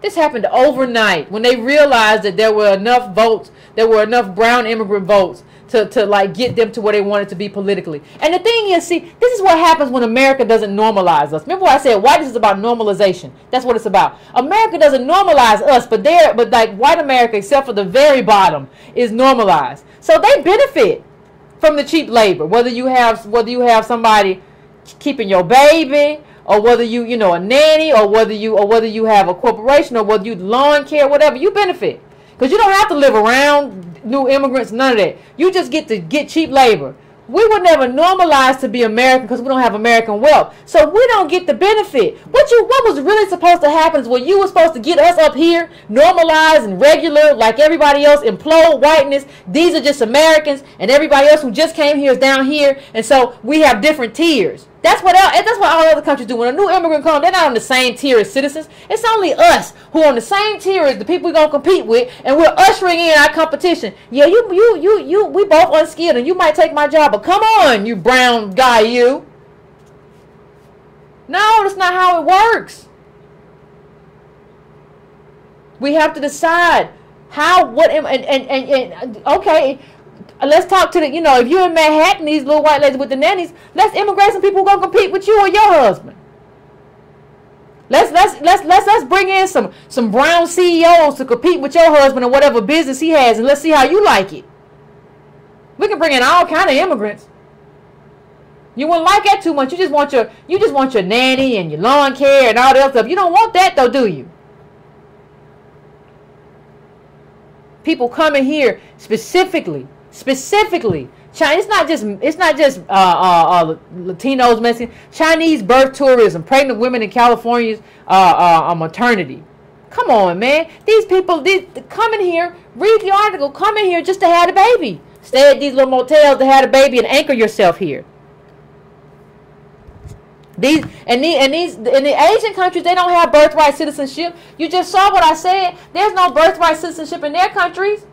This happened overnight when they realized that there were enough votes, there were enough brown immigrant votes to like get them to where they wanted to be politically. And the thing is, see, this is what happens when America doesn't normalize us. Remember what I said, whiteness is about normalization. That's what it's about. America doesn't normalize us, but like white America, except for the very bottom, is normalized. So they benefit from the cheap labor, whether you have somebody keeping your baby, or whether you a nanny, or whether you have a corporation, or whether you lawn care, whatever, you benefit. Because you don't have to live around new immigrants, none of that. You just get to get cheap labor. We were never normalized to be American because we don't have American wealth. So we don't get the benefit. What was really supposed to happen is when you were supposed to get us up here, normalized and regular like everybody else, implode whiteness. These are just Americans, and everybody else who just came here is down here. And so we have different tiers. That's what all other countries do. When a new immigrant comes, they're not on the same tier as citizens. It's only us who are on the same tier as the people we're gonna compete with, and we're ushering in our competition. Yeah, we both unskilled, and you might take my job, but come on, you brown guy, you. No, that's not how it works. We have to decide okay. Let's talk to if you're in Manhattan, these little white ladies with the nannies, let's immigrate some people who gonna compete with you or your husband. Let's bring in some brown CEOs to compete with your husband or whatever business he has, and let's see how you like it. We can bring in all kind of immigrants. You wouldn't like that too much. You just want your nanny and your lawn care and all that other stuff. You don't want that though, do you? People coming here specifically, China. It's not just Latinos, Mexicans. Chinese birth tourism, pregnant women in California's maternity. Come on, man. These people, come in here, read the article, come in here just to have a baby. Stay at these little motels to have a baby and anchor yourself here. In the Asian countries, they don't have birthright citizenship. You just saw what I said. There's no birthright citizenship in their countries.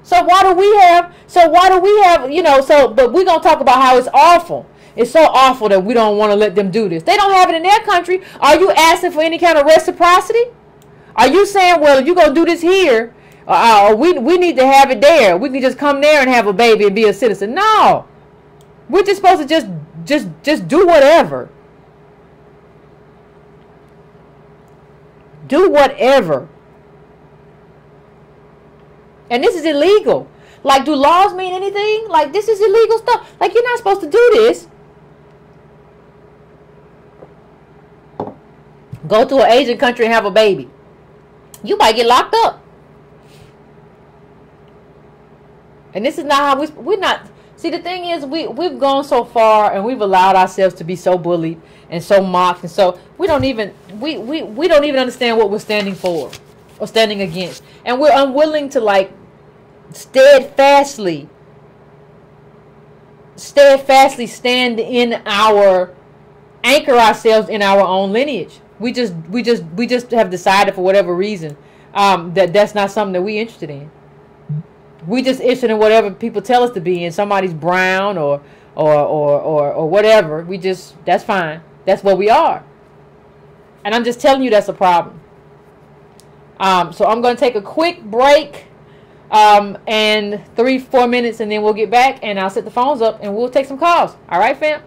So why do we have, but we're going to talk about how it's awful. It's so awful that we don't want to let them do this. They don't have it in their country. Are you asking for any kind of reciprocity? Are you saying, well, if you're going to do this here, we need to have it there. We can just come there and have a baby and be a citizen. No. We're just supposed to just do whatever. Do whatever. And this is illegal. Like, do laws mean anything? Like, this is illegal stuff. Like, you're not supposed to do this. Go to an Asian country and have a baby. You might get locked up. And this is not how we're not. See, the thing is, we've gone so far and we've allowed ourselves to be so bullied and so mocked, and so we don't even understand what we're standing for or standing against, and we're unwilling to like steadfastly stand in anchor ourselves in our own lineage. We just have decided for whatever reason that's not something that we're interested in. We just interested in whatever people tell us to be in. Somebody's brown or or whatever. That's fine. That's what we are. And I'm just telling you that's a problem. So I'm going to take a quick break, and 3-4 minutes, and then we'll get back, and I'll set the phones up, and we'll take some calls. All right, fam?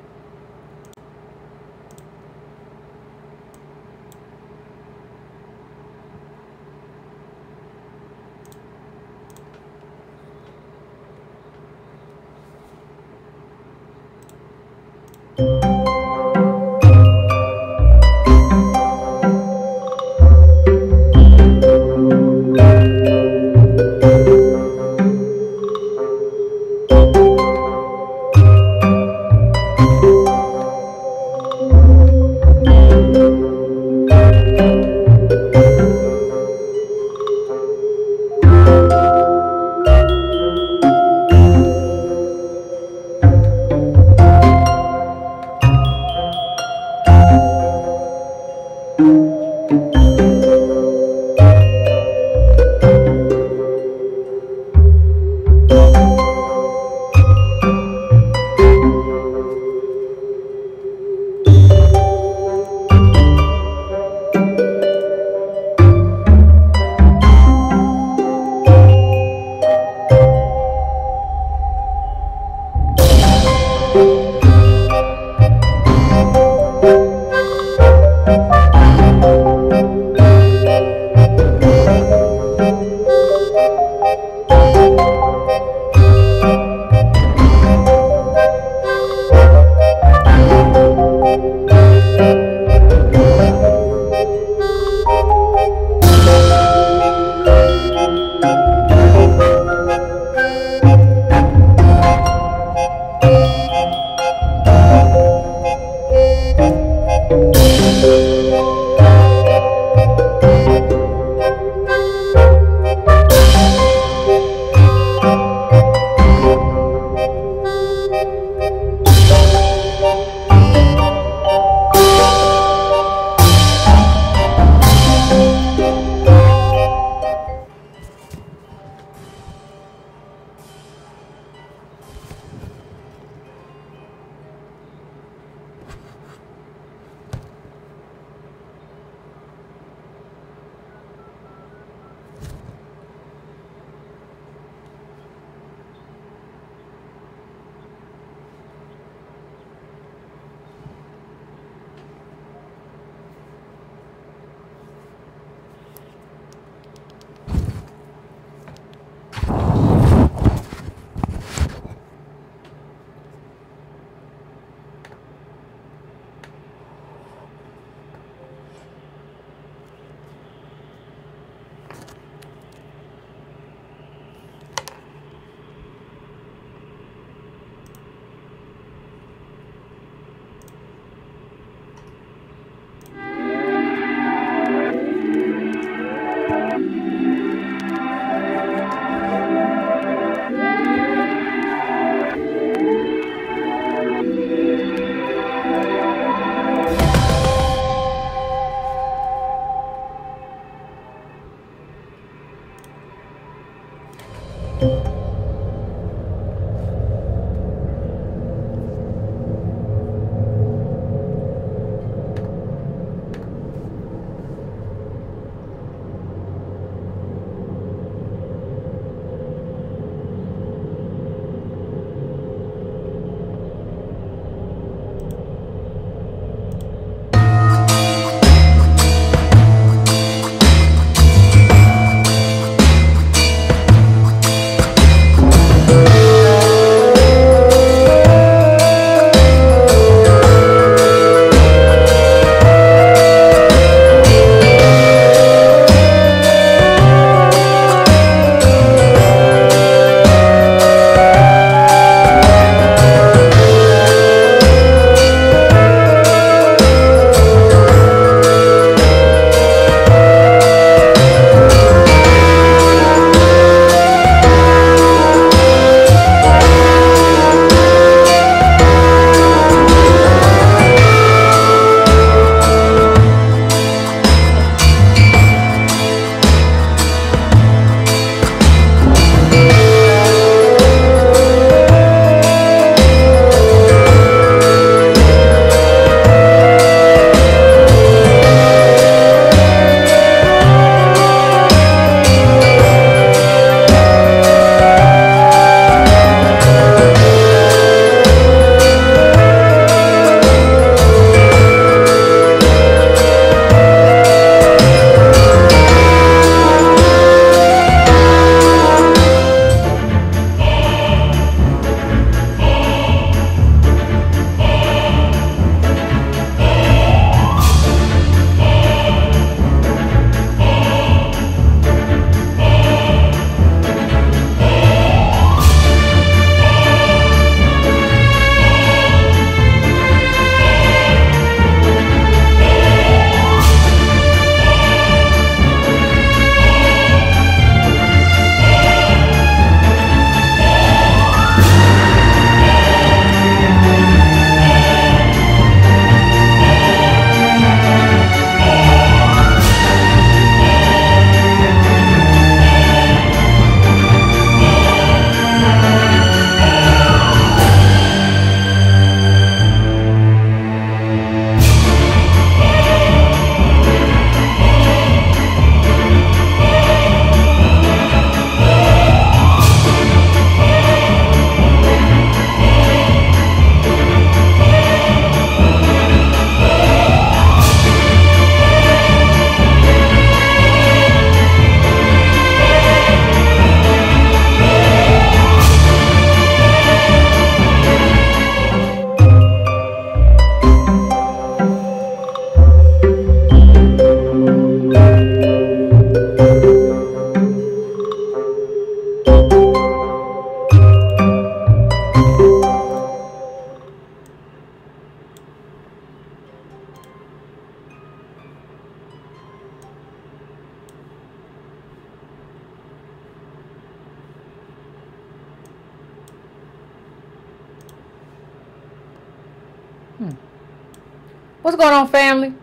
What's going on, family?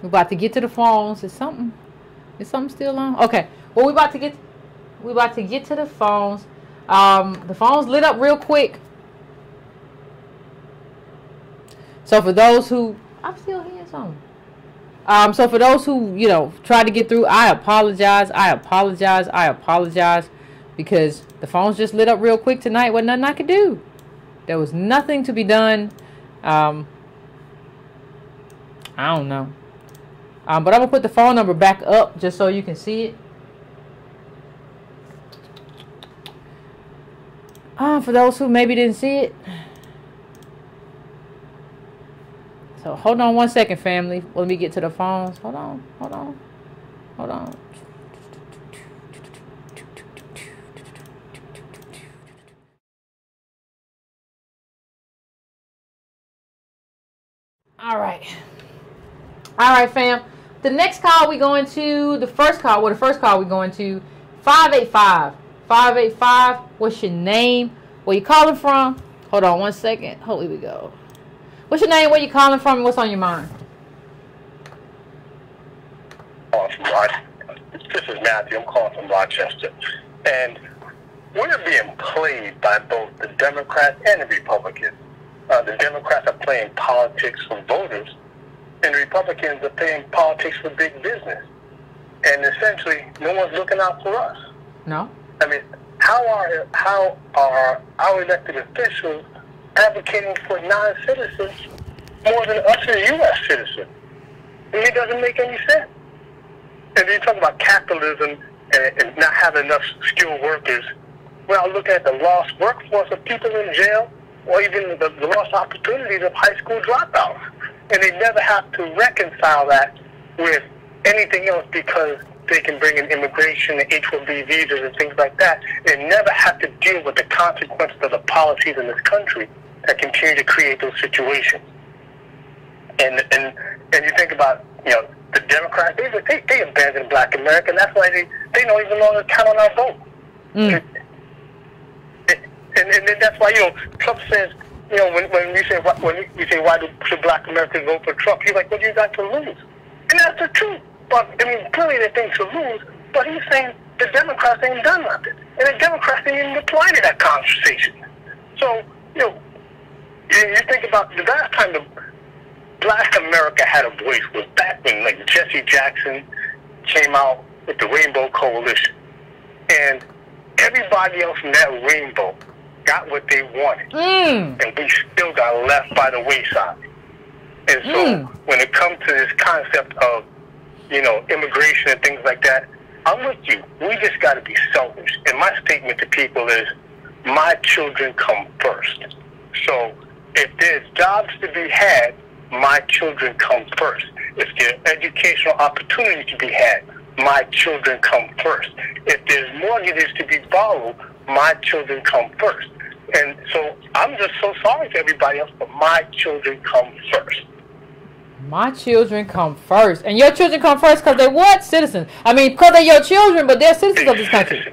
We're about to get to the phones. Is something still on? Okay. Well, we about to get to the phones. The phones lit up real quick. So for those who, I'm still hearing something. So for those who, tried to get through, I apologize. Because the phones just lit up real quick tonight. Wasn't nothing I could do. There was nothing to be done. I don't know. But I'm going to put the phone number back up just so you can see it. For those who maybe didn't see it. So hold on one second, family. Let me get to the phones. Hold on. All right, fam. The next call we going to, the first call we going to, 585. 585, what's your name? Where you calling from? Hold on one second. Oh, here we go. What's your name? Where you calling from? And what's on your mind? This is Matthew. I'm calling from Rochester. And we're being played by both the Democrats and the Republicans. The Democrats are playing politics for voters, and the Republicans are playing politics for big business. And essentially, no one's looking out for us. No. I mean, how are our elected officials advocating for non-citizens more than us as U.S. citizens? I mean, it doesn't make any sense. And then you talk about capitalism and not having enough skilled workers. Well, I look at the lost workforce of people in jail, or even the lost opportunities of high school dropouts. And they never have to reconcile that with anything else because they can bring in immigration and H-1B visas and things like that, and never have to deal with the consequences of the policies in this country that continue to create those situations. And you think about, the Democrats, they abandoned Black America, and that's why they don't even longer count on our vote. And that's why, Trump says, when we say why should Black Americans vote for Trump, he's like, what do you got to lose? And that's the truth. But, clearly there are things to lose, but he's saying the Democrats ain't done nothing. And the Democrats ain't even reply to that conversation. So, you think about the last time the Black America had a voice was back when, Jesse Jackson came out with the Rainbow Coalition. And everybody else in that rainbow got what they wanted. And we still got left by the wayside. And so when it comes to this concept of, immigration and things like that, I'm with you. We just got to be selfish. And my statement to people is, my children come first. So if there's jobs to be had, my children come first. If there's educational opportunities to be had, my children come first. If there's mortgages to be borrowed, my children come first. And so I'm just so sorry to everybody else, but my children come first. My children come first. And your children come first because they're what? Citizens. Because they're your children, but they're citizens of this country.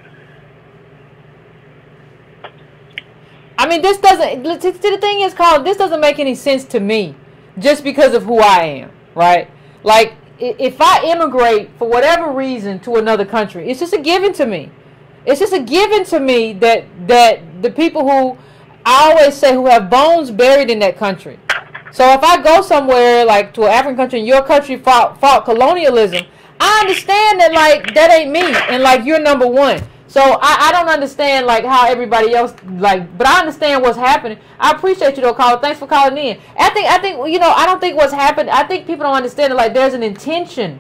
This doesn't, the thing is, Carl, this doesn't make any sense to me just because of who I am, right? Like, if I immigrate for whatever reason to another country, it's just a given to me. It's just a given to me that the people who, I always say, who have bones buried in that country. So if I go somewhere, like to an African country, and your country fought colonialism, I understand that, that ain't me, and, you're number one. So I don't understand, how everybody else, but I understand what's happening. I appreciate you, though, caller. Thanks for calling in. I think, I don't think what's happened, I think people don't understand that, there's an intention.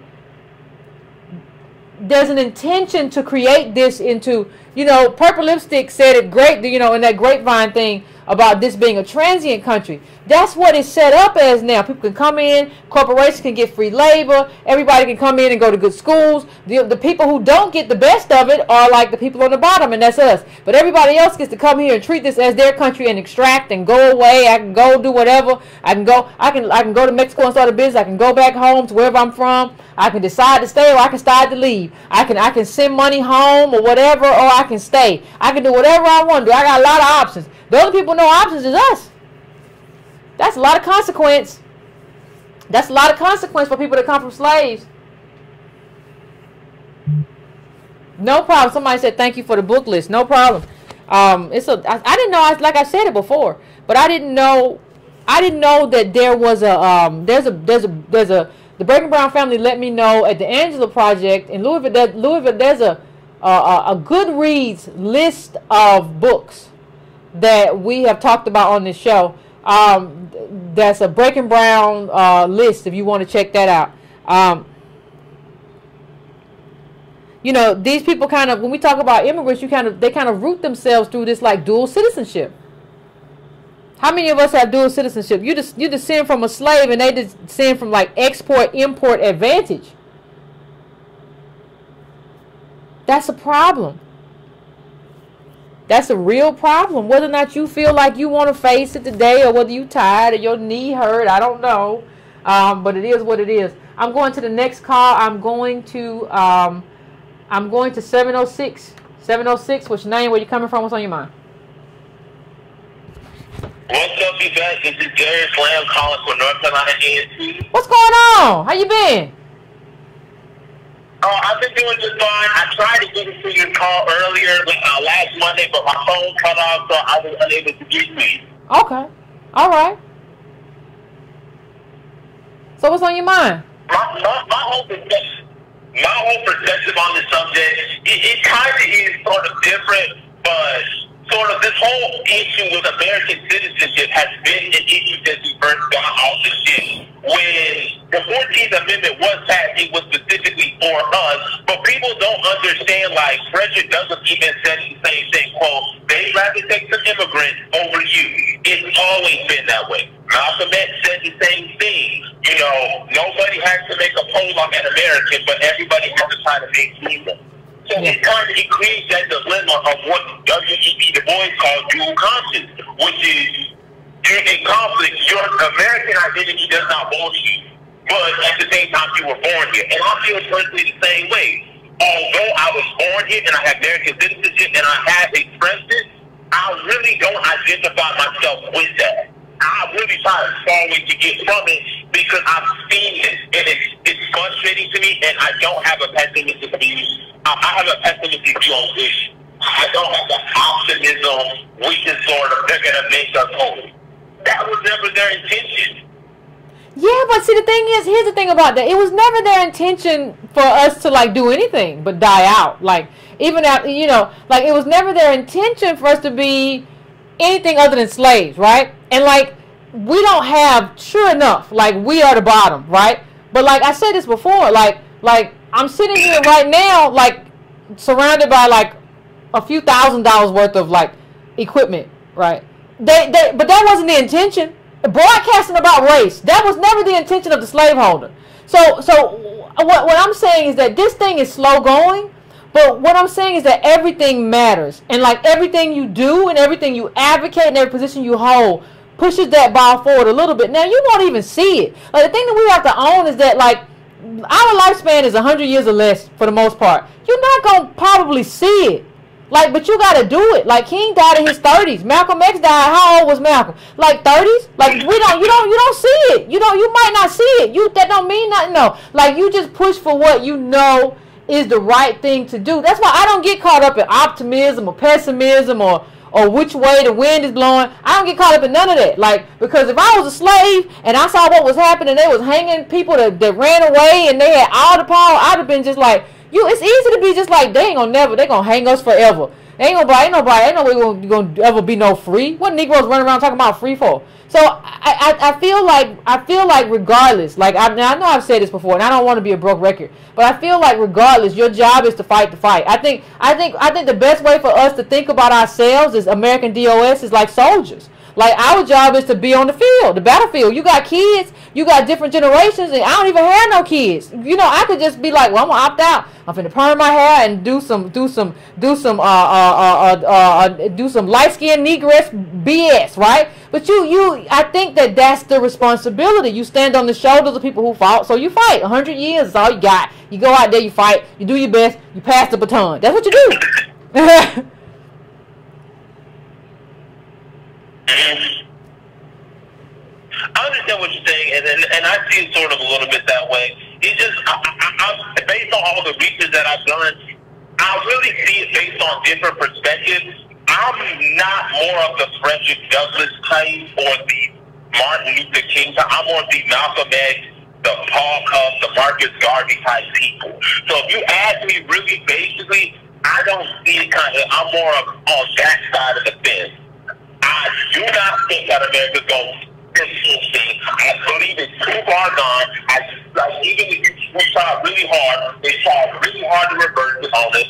There's an intention to create this into, Purple Lipstick said it great, in that Grapevine thing about this being a transient country. That's what it's set up as now. People can come in, corporations can get free labor, everybody can come in and go to good schools. The people who don't get the best of it are like the people on the bottom, and that's us. But everybody else gets to come here and treat this as their country and extract and go away. I can go do whatever. I can go to Mexico and start a business. I can go back home to wherever I'm from. I can decide to stay or I can decide to leave. I can send money home or whatever, or I can stay. I can do whatever I want to do. I got a lot of options. The only people with no options is us. That's a lot of consequence. That's a lot of consequence for people that come from slaves. No problem. Somebody said thank you for the book list. No problem. I didn't know. Like I said it before, but I didn't know. I didn't know that there was the Breaking Brown family let me know at the Angela Project in Louisville. There's a Goodreads list of books that we have talked about on this show. That's a Breaking Brown list if you want to check that out. These people kind of, when we talk about immigrants, they kind of root themselves through this like dual citizenship. How many of us have dual citizenship? You descend from a slave, and they descend from like export-import advantage. That's a problem. That's a real problem. Whether or not you feel like you want to face it today, or whether you tired or your knee hurt, I don't know. But it is what it is. I'm going to the next call. I'm going to 706. 706. What's your name? Where you coming from? What's on your mind? What's up, you guys? This is Gary Slam calling for North Carolina A&T. What's going on? How you been? Oh, I've been doing just fine. I tried to get into your call earlier last Monday, but my phone cut off, so I was unable to get to you. Okay. All right. So what's on your mind? My whole perspective on the subject, it kind of is sort of different, but sort of this whole issue with American citizenship has been an issue since we first got off the ship. When the 14th Amendment was passed, it was specifically for us, but people don't understand, like, Frederick Douglass even said the same thing, quote, they'd rather take some immigrants over you. It's always been that way. Malcolm X said the same thing. Nobody has to make a poll on an American, but everybody has to try to make freedom. So it creates that dilemma of what W.E.B. Du Bois called dual conscience, which is you're in conflict. Your American identity does not belong to you, but at the same time you were born here. And I feel personally the same way. Although I was born here and I have American citizenship and I have expressed it, I really don't identify myself with that. I really try to find ways to get from it because I've seen it and it's frustrating to me, and I don't have a pessimistic view. I have a pessimistic view on this. I don't have the optimism, which is sort of they're gonna make us whole. That was never their intention. Yeah, but see, the thing is, here's the thing about that. It was never their intention for us to like do anything but die out. Like even after, like it was never their intention for us to be anything other than slaves, right? And like we don't have, sure enough, like we are the bottom, right? But like I said this before, like I'm sitting here right now, like surrounded by like a few $1,000s worth of like equipment, right? But that wasn't the intention. Broadcasting about race, that was never the intention of the slaveholder. So what I'm saying is that this thing is slow going, but what I'm saying is that everything matters, and like everything you do and everything you advocate and every position you hold pushes that ball forward a little bit. Now you won't even see it. Like the thing that we have to own is that like our lifespan is 100 years or less for the most part. You're not gonna probably see it. Like, but you gotta do it. Like King died in his 30s. Malcolm X died. How old was Malcolm? Like 30s. Like you don't see it. You might not see it. That don't mean nothing. No. Like you just push for what you know is the right thing to do. That's why I don't get caught up in optimism or pessimism or which way the wind is blowing. I don't get caught up in none of that. Like, because if I was a slave and I saw what was happening, they was hanging people that ran away and they had all the power, I'd have been just like, it's easy to be just like, they gonna hang us forever. Ain't no way we gonna ever be no free. What Negroes running around talking about free for? So I feel like regardless, like I know I've said this before, and I don't want to be a broke record, but I feel like regardless, your job is to fight the fight. I think the best way for us to think about ourselves as American DOS is like soldiers. Like our job is to be on the field, the battlefield. You got kids, you got different generations, and I don't even have no kids. I could just be like, well, I'm gonna opt out. I'm finna perm my hair and do some light skinned negress BS, right? But I think that's the responsibility. You stand on the shoulders of people who fought, so you fight. 100 years is all you got. You go out there, you fight, you do your best, you pass the baton. That's what you do. I understand what you're saying, and I see it sort of a little bit that way. It's just, based on all the research that I've done, I really see it based on different perspectives. I'm not more of the Frederick Douglass type or the Martin Luther King type. I'm more of the Malcolm X, the Paul Cuff, the Marcus Garvey type people. So if you ask me really basically, I don't see it kind of, I'm more of on that side of the fence. I do not think that America's going to fix this thing. I believe it's too far gone. Even if we tried really hard, they tried really hard to reverse it on this.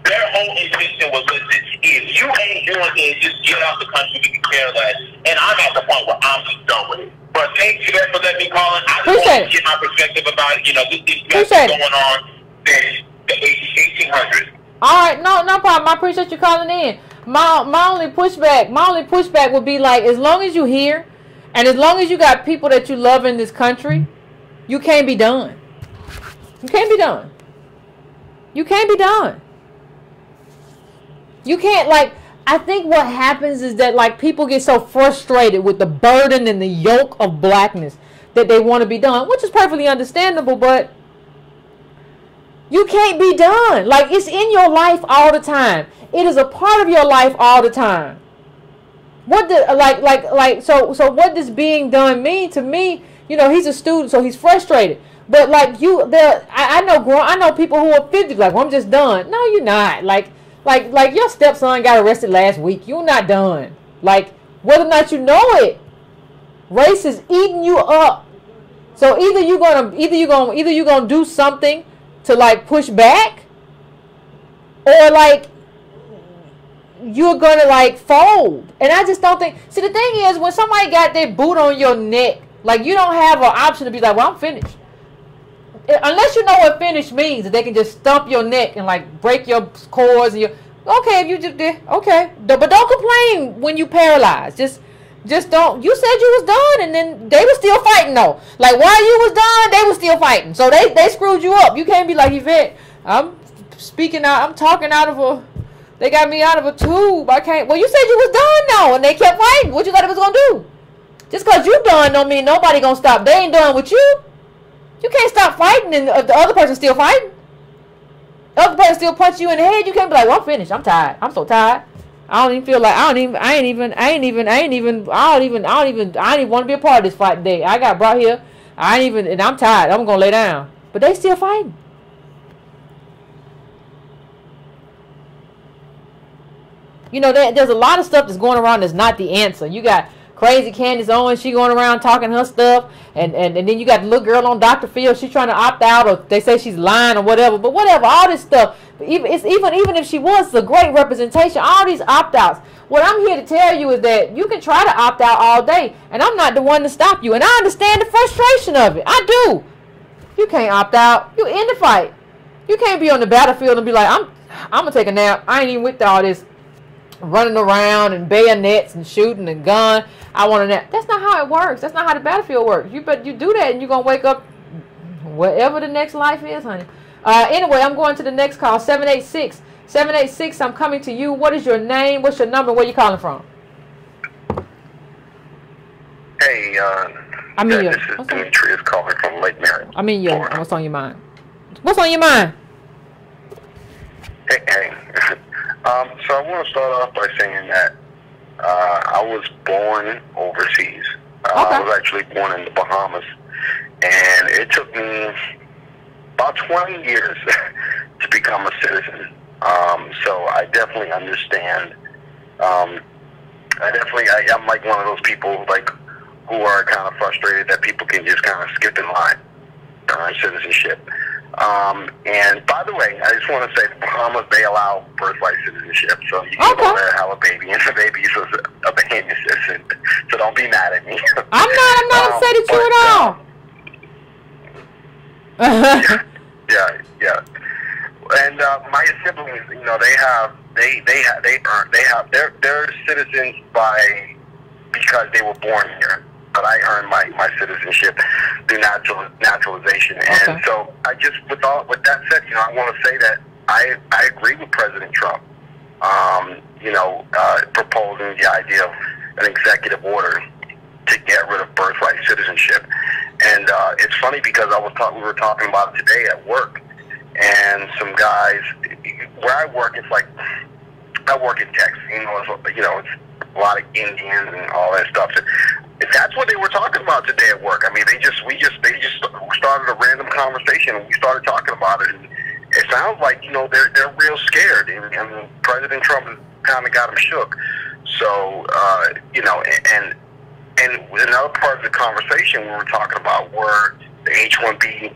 Their whole intention was, listen, if you ain't doing it, just get out the country, we can care less. And I'm at the point where I'm just done with it. But thank you for letting me call in. I just want to get my perspective about it. You know, this is going on since the 1800s. All right, no problem. I appreciate you calling in. My only pushback would be like, as long as you here, and as long as you got people that you love in this country, you can't be done. You can't be done. You can't be done. You can't, like, I think what happens is that, like, people get so frustrated with the burden and the yoke of blackness that they want to be done, which is perfectly understandable, but you can't be done. Like, it's in your life all the time. It is a part of your life all the time. What the, so what does being done mean to me? You know, he's a student, so he's frustrated. But like I know people who are 50, like, well, I'm just done. No, you're not. Like your stepson got arrested last week. You're not done. Like, whether or not you know it, race is eating you up. So either you're gonna do something to, like, push back, or like you're gonna, like, fold. And I just don't think. See, the thing is, when somebody got their boot on your neck, like, you don't have an option to be like, well, I'm finished. Unless you know what finish means, that they can just stump your neck and, like, break your cords and your. Okay, if you just did, okay, but don't complain when you paralyzed. Just don't. You said you was done, and then they were still fighting though. Like, while you was done, they were still fighting. So they screwed you up. You can't be like, Yvette, I'm speaking out. I'm talking out of a. They got me out of a tube. I can't. Well, you said you was done though, and they kept fighting. What you thought it was gonna do? Just because you done don't mean nobody gonna stop. They ain't done with you. You can't stop fighting and the other person still fighting. The other person still punch you in the head. You can't be like, well, I'm finished. I'm tired. I'm so tired. I don't even feel like I ain't even want to be a part of this fight today. I got brought here. And I'm tired. I'm gonna lay down. But they still fighting. You know, there's a lot of stuff that's going around that's not the answer. You got crazy Candace Owens, she going around talking her stuff, and then you got the little girl on Dr. Phil, she's trying to opt out, or they say she's lying or whatever. But whatever, all this stuff, even if she was, it's a great representation. All these opt-outs. What I'm here to tell you is that you can try to opt out all day, and I'm not the one to stop you. And I understand the frustration of it. I do. You can't opt out. You in the fight. You can't be on the battlefield and be like, I'm gonna take a nap. I ain't even with all this running around and bayonets and shooting and gun. I want to nap. That's not how it works. That's not how the battlefield works. You do that and you're going to wake up whatever the next life is, honey. Anyway, I'm going to the next call. 786. 786, I'm coming to you. What is your name? What's your number? Where you calling from? Hey, this is Demetrius calling from Lake Marion. Florida. What's on your mind? What's on your mind? Hey. So I want to start off by saying that I was born overseas. I was actually born in the Bahamas, and it took me about 20 years to become a citizen. So I definitely understand. I'm like one of those people like who are kind of frustrated that people can just kind of skip in line on citizenship. And by the way, I just want to say the Bahamas, they allow birthright citizenship, so you can go there and have a baby, and the baby is a Bahamian citizen, so don't be mad at me. I'm not upset at you at all. Yeah. And my siblings, you know, they're citizens because they were born here. But I earned my citizenship through naturalization. And so with that said, you know, I want to say that I agree with President Trump, proposing the idea of an executive order to get rid of birthright citizenship. And it's funny because we were talking about it today at work, and some guys where I work. It's like I work in Texas. It's a lot of Indians and all that stuff. And that's what they were talking about today at work. I mean, they just started a random conversation, and we started talking about it. And it sounds like they're real scared, and President Trump kind of got them shook. So and another part of the conversation we were talking about were the H-1B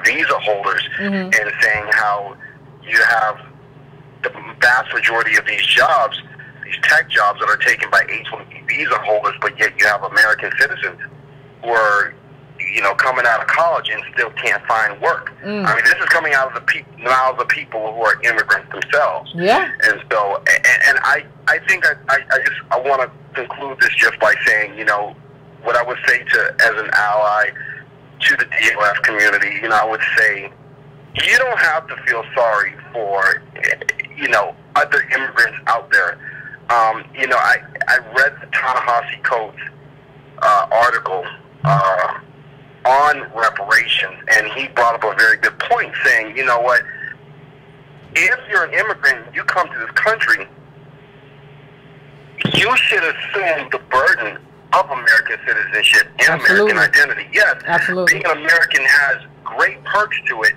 visa holders, and saying how you have the vast majority of these jobs, these tech jobs that are taken by H-1B visa holders, but yet you have American citizens who are, coming out of college and still can't find work. I mean, this is coming out of the mouths of people who are immigrants themselves. Yeah. And so, and I think I want to conclude this just by saying, what I would say as an ally to the DOF community, I would say, you don't have to feel sorry for, other immigrants out there. I read the Ta-Nehisi Coates article on reparations, and he brought up a very good point, saying, you know what, if you're an immigrant and you come to this country, you should assume the burden of American citizenship and Absolutely. American identity. Yes, Absolutely. being an American has great perks to it,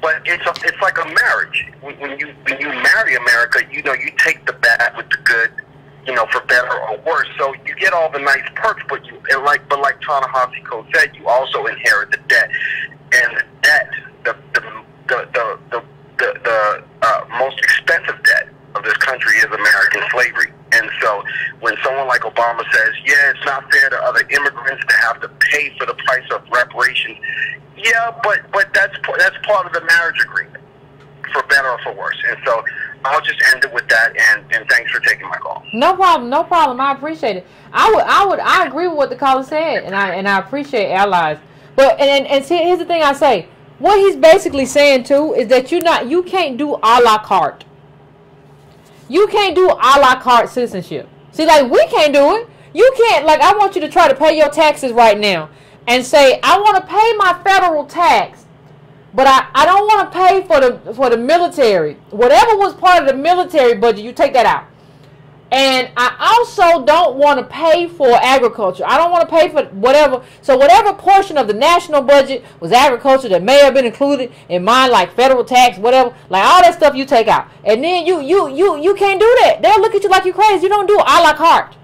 but it's like a marriage. When you marry America, you take the bad with the good, for better or worse. So you get all the nice perks, but like Ta-Nehisi Coates said, you also inherit the debt, and the debt, the most expensive debt of this country is American slavery. And so when someone like Obama says, yeah, it's not fair to other immigrants to have to pay for the price of reparations, yeah, but that's part of the marriage agreement, for better or for worse. And so I'll just end it with that, and thanks for taking my call. No problem. I appreciate it. I agree with what the caller said, and I appreciate allies. But and see, here's the thing I say. What he's basically saying too is that you can't do a la carte. You can't do a la carte citizenship. See, like, we can't do it. You can't, like, I want you to try to pay your taxes right now and say, I want to pay my federal tax, but I don't want to pay for the military. Whatever was part of the military budget, you take that out. And I also don't want to pay for agriculture. I don't want to pay for whatever. So whatever portion of the national budget was agriculture that may have been included in mine, like federal tax, whatever, like all that stuff you take out. And then you can't do that. They'll look at you like you're crazy. You don't do a la carte.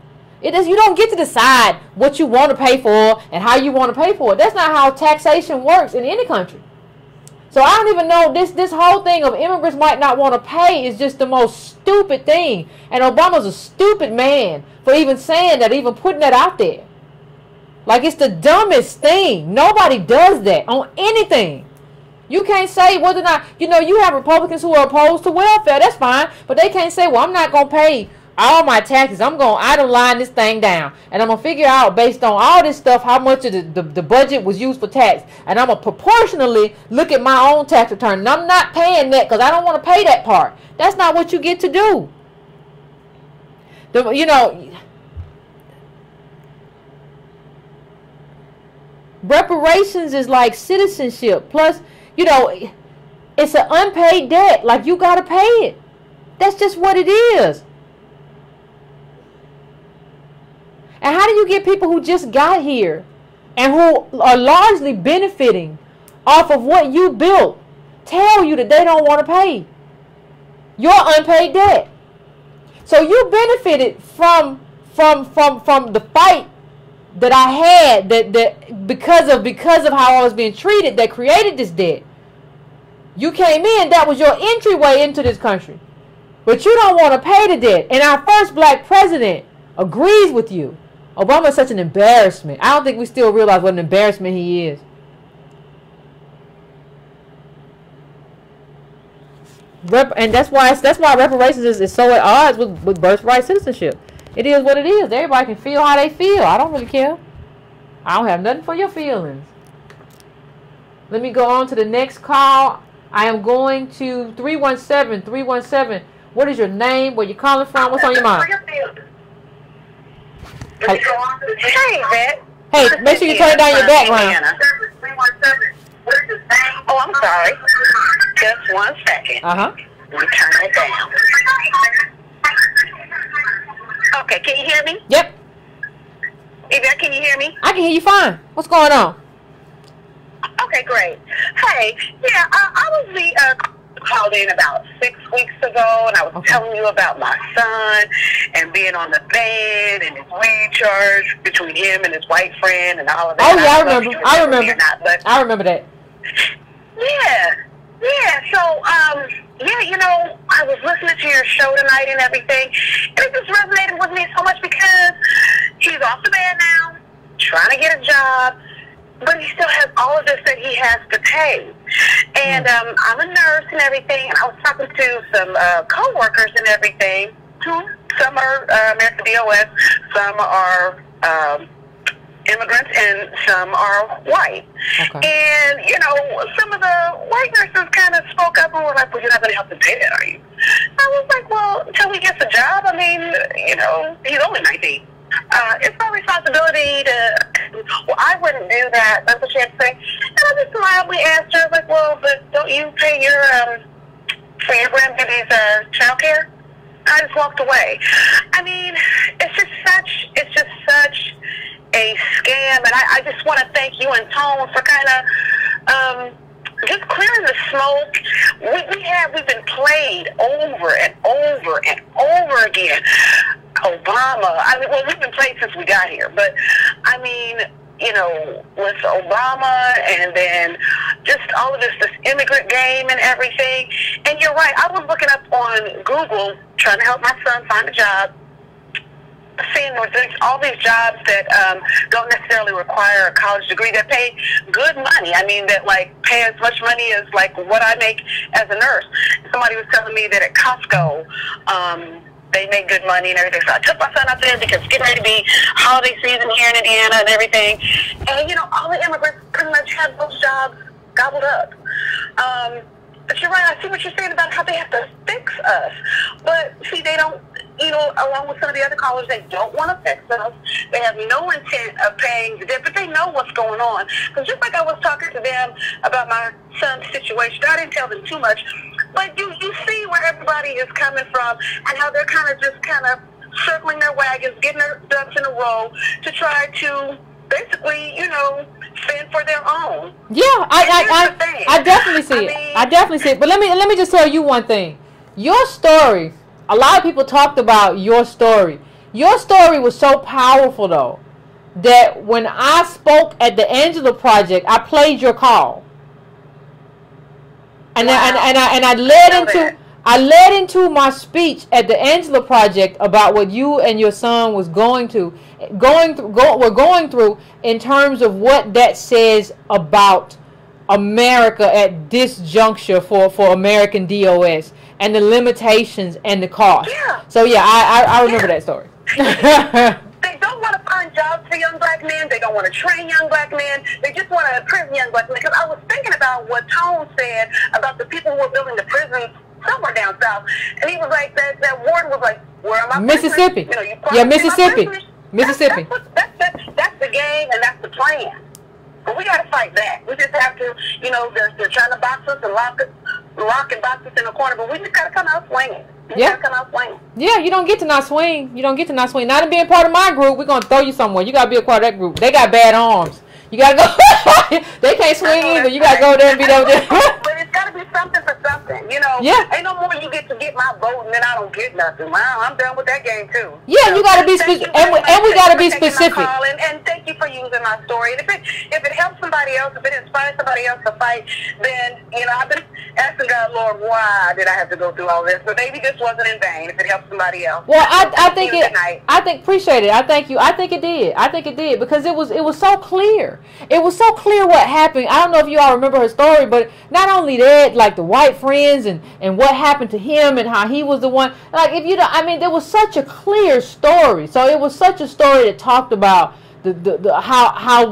You don't get to decide what you want to pay for and how you want to pay for it. That's not how taxation works in any country. So I don't even know, this whole thing of immigrants might not want to pay is just the most stupid thing. And Obama's a stupid man for even saying that, even putting that out there. Like, it's the dumbest thing. Nobody does that on anything. You can't say whether or not, you have Republicans who are opposed to welfare. That's fine. But they can't say, well, I'm not going to pay all my taxes. I'm going to idle line this thing down. And I'm going to figure out, based on all this stuff, how much of the budget was used for tax. And I'm going to proportionally look at my own tax return. And I'm not paying that because I don't want to pay that part. That's not what you get to do. Reparations is like citizenship. Plus, it's an unpaid debt. Like, you got to pay it. That's just what it is. And how do you get people who just got here and who are largely benefiting off of what you built tell you that they don't want to pay your unpaid debt? So you benefited from the fight that I had that because of how I was being treated that created this debt. You came in, that was your entryway into this country. But you don't want to pay the debt. And our first black president agrees with you. Obama is such an embarrassment. I don't think we still realize what an embarrassment he is. And that's why reparations is so at odds with birthright citizenship. It is what it is. Everybody can feel how they feel. I don't really care. I don't have nothing for your feelings. Let me go on to the next call. I am going to 317. 317. What is your name? Where you calling from? What's on your mind? Hey, Vet. Hey, make sure you turn down your background. Oh, I'm sorry. Just 1 second. Uh-huh. Let me turn it down. Okay, can you hear me? Yep. Yvette, can you hear me? I can hear you fine. What's going on? Okay, great. Hey, yeah, I was called in about 6 weeks ago, and I was telling you about my son and being on the bed and his weed charge between him and his white friend and all of that. Oh, yeah, I remember. I remember that. Yeah. So, yeah, you know, I was listening to your show tonight and everything, and it just resonated with me so much because he's off the bed now, trying to get a job, but he still has all of this that he has to pay. And I'm a nurse and everything, and I was talking to some co-workers and everything. Some are American DOS, some are immigrants, and some are white. Okay. And, you know, some of the white nurses kind of spoke up and were like, well, you're not going to help him pay that, are you? I was like, well, until he gets a job, I mean, you know, he's only 19. It's my responsibility to, well, I wouldn't do that. That's what she had to say. And I just mildly asked her, like, well, but don't you pay for your grandbaby's child care? I just walked away. I mean, it's just such a scam, and I just want to thank you and Tone for kind of just clearing the smoke. We've been played over and over and over again. Obama, I mean, well, we've been played since we got here, but I mean, you know, with Obama and then just all of this immigrant game and everything. And you're right, I was looking up on Google trying to help my son find a job, seeing there's all these jobs that don't necessarily require a college degree that pay good money. I mean, that like pay as much money as like what I make as a nurse. Somebody was telling me that at Costco, they make good money and everything. So I took my son out there because it's getting ready to be holiday season here in Indiana and everything. And, you know, all the immigrants pretty much have those jobs gobbled up. But you're right, I see what you're saying about how they have to fix us. But, see, they don't, you know, along with some of the other callers, they don't want to fix us. They have no intent of paying the debt, but they know what's going on. Because just like I was talking to them about my son's situation, I didn't tell them too much, but you see where everybody is coming from and how they're kind of circling their wagons, getting their ducks in a row to try to basically, you know, fend for their own. Yeah, I definitely see it. I definitely see it. But let me just tell you one thing. Your story, a lot of people talked about your story. Your story was so powerful though that when I spoke at the Angela Project, I played your call. And I led into my speech at the Angela Project about what you and your son was going through in terms of what that says about America at this juncture for American DOS and the limitations and the cost. Yeah. So yeah, I remember that story. They don't want to find jobs for young black men. They don't want to train young black men. They just want to prison young black men. Because I was thinking about what Tone said about the people who were building the prisons somewhere down south. And he was like, that warden was like, where am I? Mississippi. You know, yeah, Mississippi. Mississippi. That's the game and that's the plan. But we got to fight back. We just have to, you know, they're trying to box us and lock and box us in a corner. But we just got to come out swinging. Yeah, you don't get to not swing. Not in being part of my group. We're going to throw you somewhere. You got to be a part of that group. They got bad arms. You got to go. They can't swing either. You got to go there and be over there. But it's got to be something for something. You know, ain't no more you get to get my vote and then I don't get nothing. Wow, I'm done with that game too. Yeah, so, you got to be specific. And we got to be specific. And thank you for using my story. And if it helps somebody else, if it inspires somebody else to fight, then, you know, I've been asking God, Lord, why did I have to go through all this? But maybe this wasn't in vain if it helps somebody else. Well, appreciate it. I thank you. I think it did because it was so clear. It was so clear what happened. I don't know if you all remember her story, but not only that, like the white friends and what happened to him and how he was the one. Like if you don't, I mean, there was such a clear story. So it was such a story that talked about how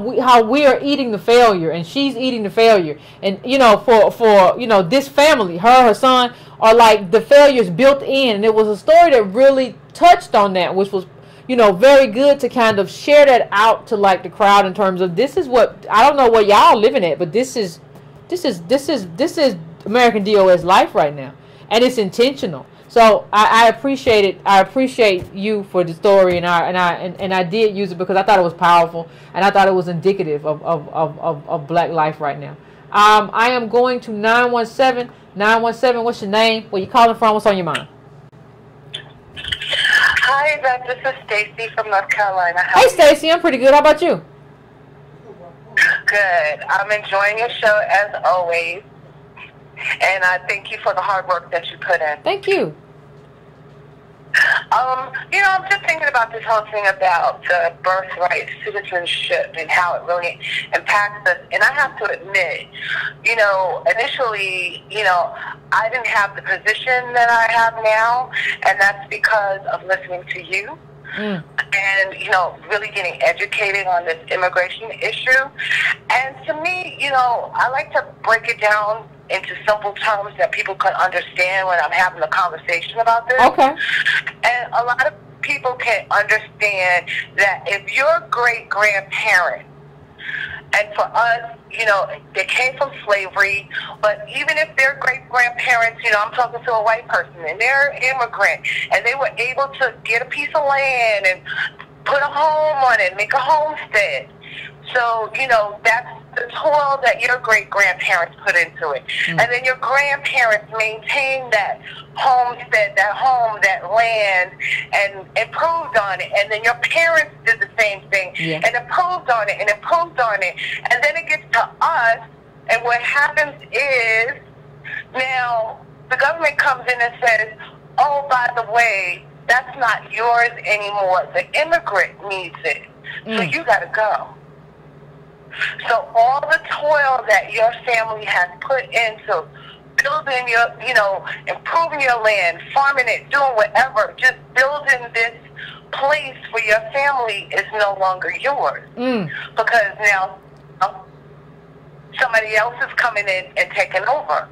we are eating the failure and she's eating the failure, and you know for you know this family, her son are like the failures built in, and it was a story that really touched on that, which was, you know, very good to kind of share that out to like the crowd in terms of this is what, I don't know what y'all living at, but this is American DOS life right now, and it's intentional. So I appreciate it. I appreciate you for the story, and I did use it because I thought it was powerful, and I thought it was indicative of Black life right now. I am going to 917. 917, what's your name? Where you calling from? What's on your mind? Hi, Beth. This is Stacy from North Carolina. Hey, Stacy. I'm pretty good. How about you? Good. I'm enjoying your show as always, and I thank you for the hard work that you put in. Thank you. You know, I'm just thinking about this whole thing about the birthright citizenship and how it really impacts us. And I have to admit, you know, initially, you know, I didn't have the position that I have now, and that's because of listening to you. And, you know, really getting educated on this immigration issue. And to me, you know, I like to break it down into simple terms that people can understand when I'm having a conversation about this. Okay. And a lot of people can understand that if your great-grandparent, and for us, you know, they came from slavery, but even if their great-grandparents, you know, I'm talking to a white person, and they're immigrant, and they were able to get a piece of land and put a home on it, make a homestead. So, you know, that's the toil that your great-grandparents put into it. And then your grandparents maintained that homestead, that home, that land, and improved on it. And then your parents did the same thing and improved on it and improved on it. And then it gets to us, and what happens is now the government comes in and says, oh, by the way, that's not yours anymore. The immigrant needs it. So you got to go. So all the toil that your family has put into building your, you know, improving your land, farming it, doing whatever, just building this place for your family is no longer yours. Because now somebody else is coming in and taking over.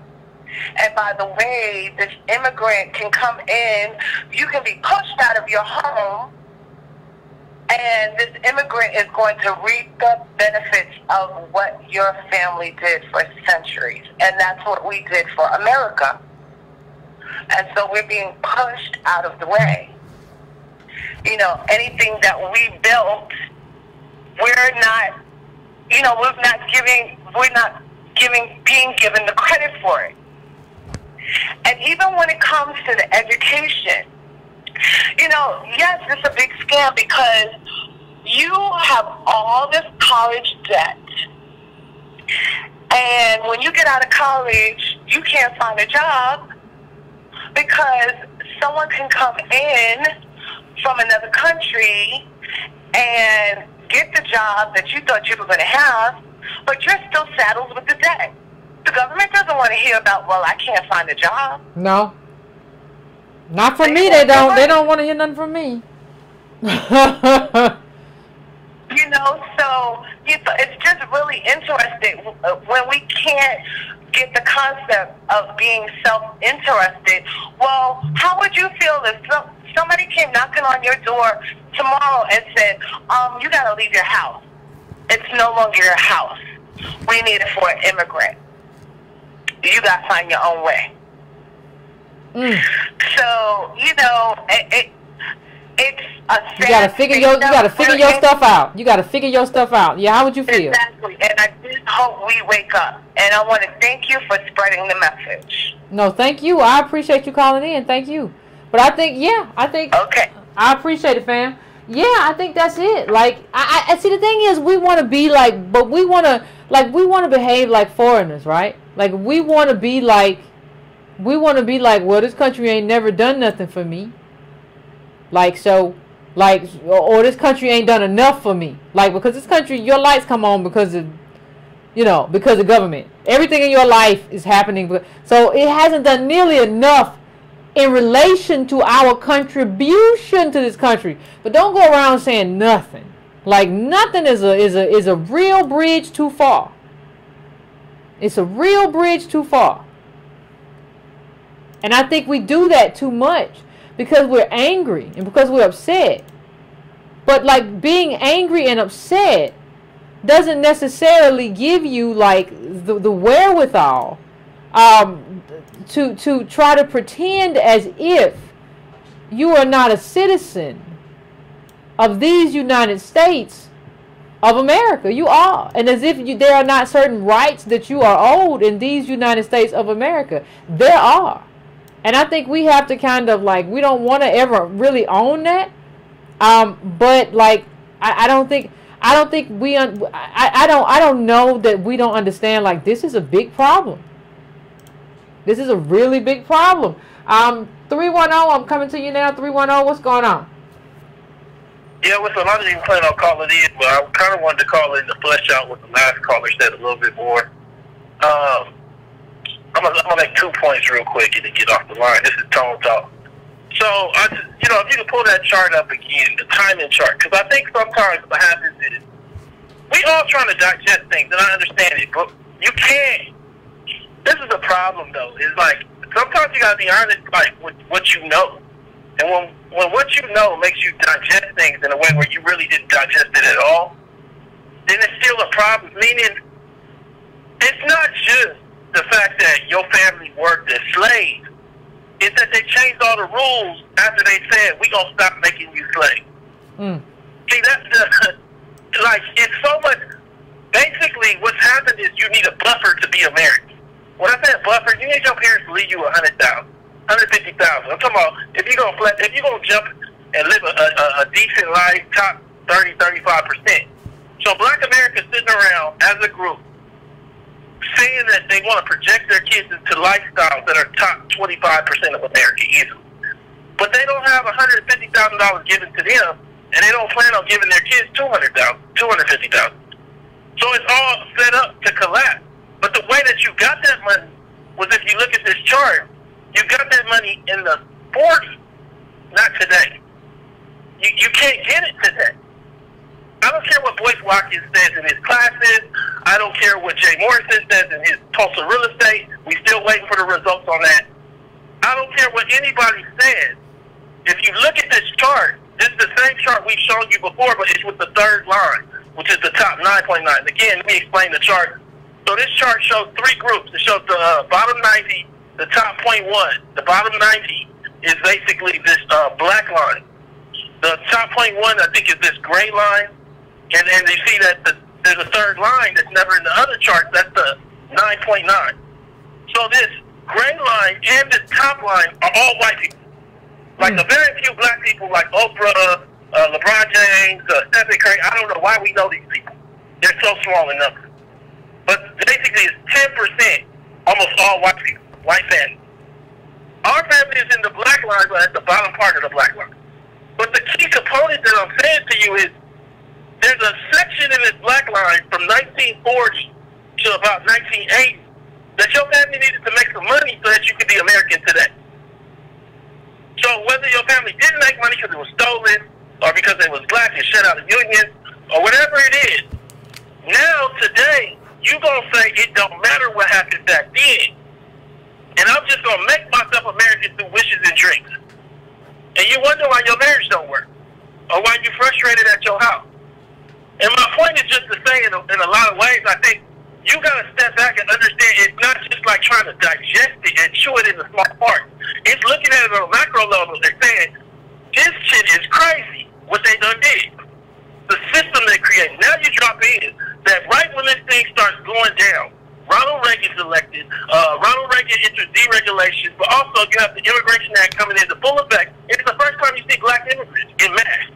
And by the way, this immigrant can come in, you can be pushed out of your home, and this immigrant is going to reap the benefits of what your family did for centuries. And that's what we did for America. And so we're being pushed out of the way. You know, anything that we built, we're not, you know, being given the credit for it. And even when it comes to the education, you know, yes, it's a big scam because you have all this college debt. And when you get out of college, you can't find a job because someone can come in from another country and get the job that you thought you were going to have, but you're still saddled with the debt. The government doesn't want to hear about, well, I can't find a job. No. Not for me, they don't. They don't want to hear nothing from me. You know, so it's just really interesting when we can't get the concept of being self-interested. Well, how would you feel if somebody came knocking on your door tomorrow and said, you got to leave your house. It's no longer your house. We need it for an immigrant. You got to find your own way. So, you know, it's a you gotta figure your stuff out. You gotta figure your stuff out. Yeah, how would you feel? Exactly. And I just hope we wake up. And I want to thank you for spreading the message. No, thank you. I appreciate you calling in. Thank you. But I think okay. I appreciate it, fam. Yeah, I think that's it. Like I see, the thing is, we want to be like, but we want to behave like foreigners, right? Like we want to be like, well, this country ain't never done nothing for me. Like, so, like, or this country ain't done enough for me. Like, because this country, your lights come on because of, you know, because of government. Everything in your life is happening. So it hasn't done nearly enough in relation to our contribution to this country. But don't go around saying nothing. Like, nothing is a real bridge too far. It's a real bridge too far. And I think we do that too much because we're angry and because we're upset. But like being angry and upset doesn't necessarily give you like the wherewithal to try to pretend as if you are not a citizen of these United States of America. You are. And as if there are not certain rights that you are owed in these United States of America. There are. And I think we have to kind of like, we don't want to ever really own that. But like, I don't know that we don't understand, like, this is a big problem. This is a really big problem. 310, I'm coming to you now. 310, what's going on? Yeah, well, so I didn't even plan on calling in, but I kind of wanted to call in to flesh out what the last caller said a little bit more. I'm gonna make 2 points real quick and then get off the line. This is Tone Talk. So, if you can pull that chart up again, the timing chart, because I think sometimes what happens is we all trying to digest things, and I understand it, but you can't. This is a problem, though. It's like sometimes you gotta be honest, like with what you know, and when what you know makes you digest things in a way where you really didn't digest it at all, then it's still a problem. Meaning, it's not just the fact that your family worked as slaves. It's that they changed all the rules after they said, we gonna stop making you slaves. See, that's like, it's so much. Basically, what's happened is you need a buffer to be American. When I say a buffer, you need your parents to leave you $100,000, $150,000. I'm talking about if you're gonna jump and live a decent life, top 30, 35%. So Black America sitting around as a group, saying that they want to project their kids into lifestyles that are top 25% of America easily. But they don't have $150,000 given to them, and they don't plan on giving their kids $250,000. So it's all set up to collapse. But the way that you got that money was, if you look at this chart, you got that money in the 40s, not today. You can't get it today. I don't care what Boyce Watkins says in his classes. I don't care what Jay Morrison says in his Tulsa real estate. We still waiting for the results on that. I don't care what anybody says. If you look at this chart, this is the same chart we've shown you before, but it's with the third line, which is the top 9.9. Again, let me explain the chart. So this chart shows three groups. It shows the bottom 90, the top 0.1. The bottom 90 is basically this black line. The top 0.1, I think, is this gray line. And then you see that there's a third line that's never in the other chart. That's the 9.9. So this gray line and this top line are all white people. Like a very few black people, like Oprah, LeBron James, Stephen Curry. I don't know why we know these people. They're so small in number. But basically, it's 10%, almost all white people, white families. Our family is in the black line, but at the bottom part of the black line. But the key component that I'm saying to you is, there's a section in this black line from 1940 to about 1980 that your family needed to make some money so that you could be American today. So whether your family didn't make money because it was stolen or because they was black and shut out of unions or whatever it is, now today you gonna say it don't matter what happened back then, and I'm just gonna make myself American through wishes and dreams. And you wonder why your marriage don't work or why you frustrated at your house. And my point is just to say, in a lot of ways, I think you got to step back and understand it's not just like trying to digest it and chew it in the small parts. It's looking at it on a macro level and saying, this shit is crazy, what they done did. The system they created. Now you drop in that right when this thing starts going down, Ronald Reagan's elected, Ronald Reagan enters deregulation, but also you have the Immigration Act coming into full effect. It's the first time you see black immigrants in mass.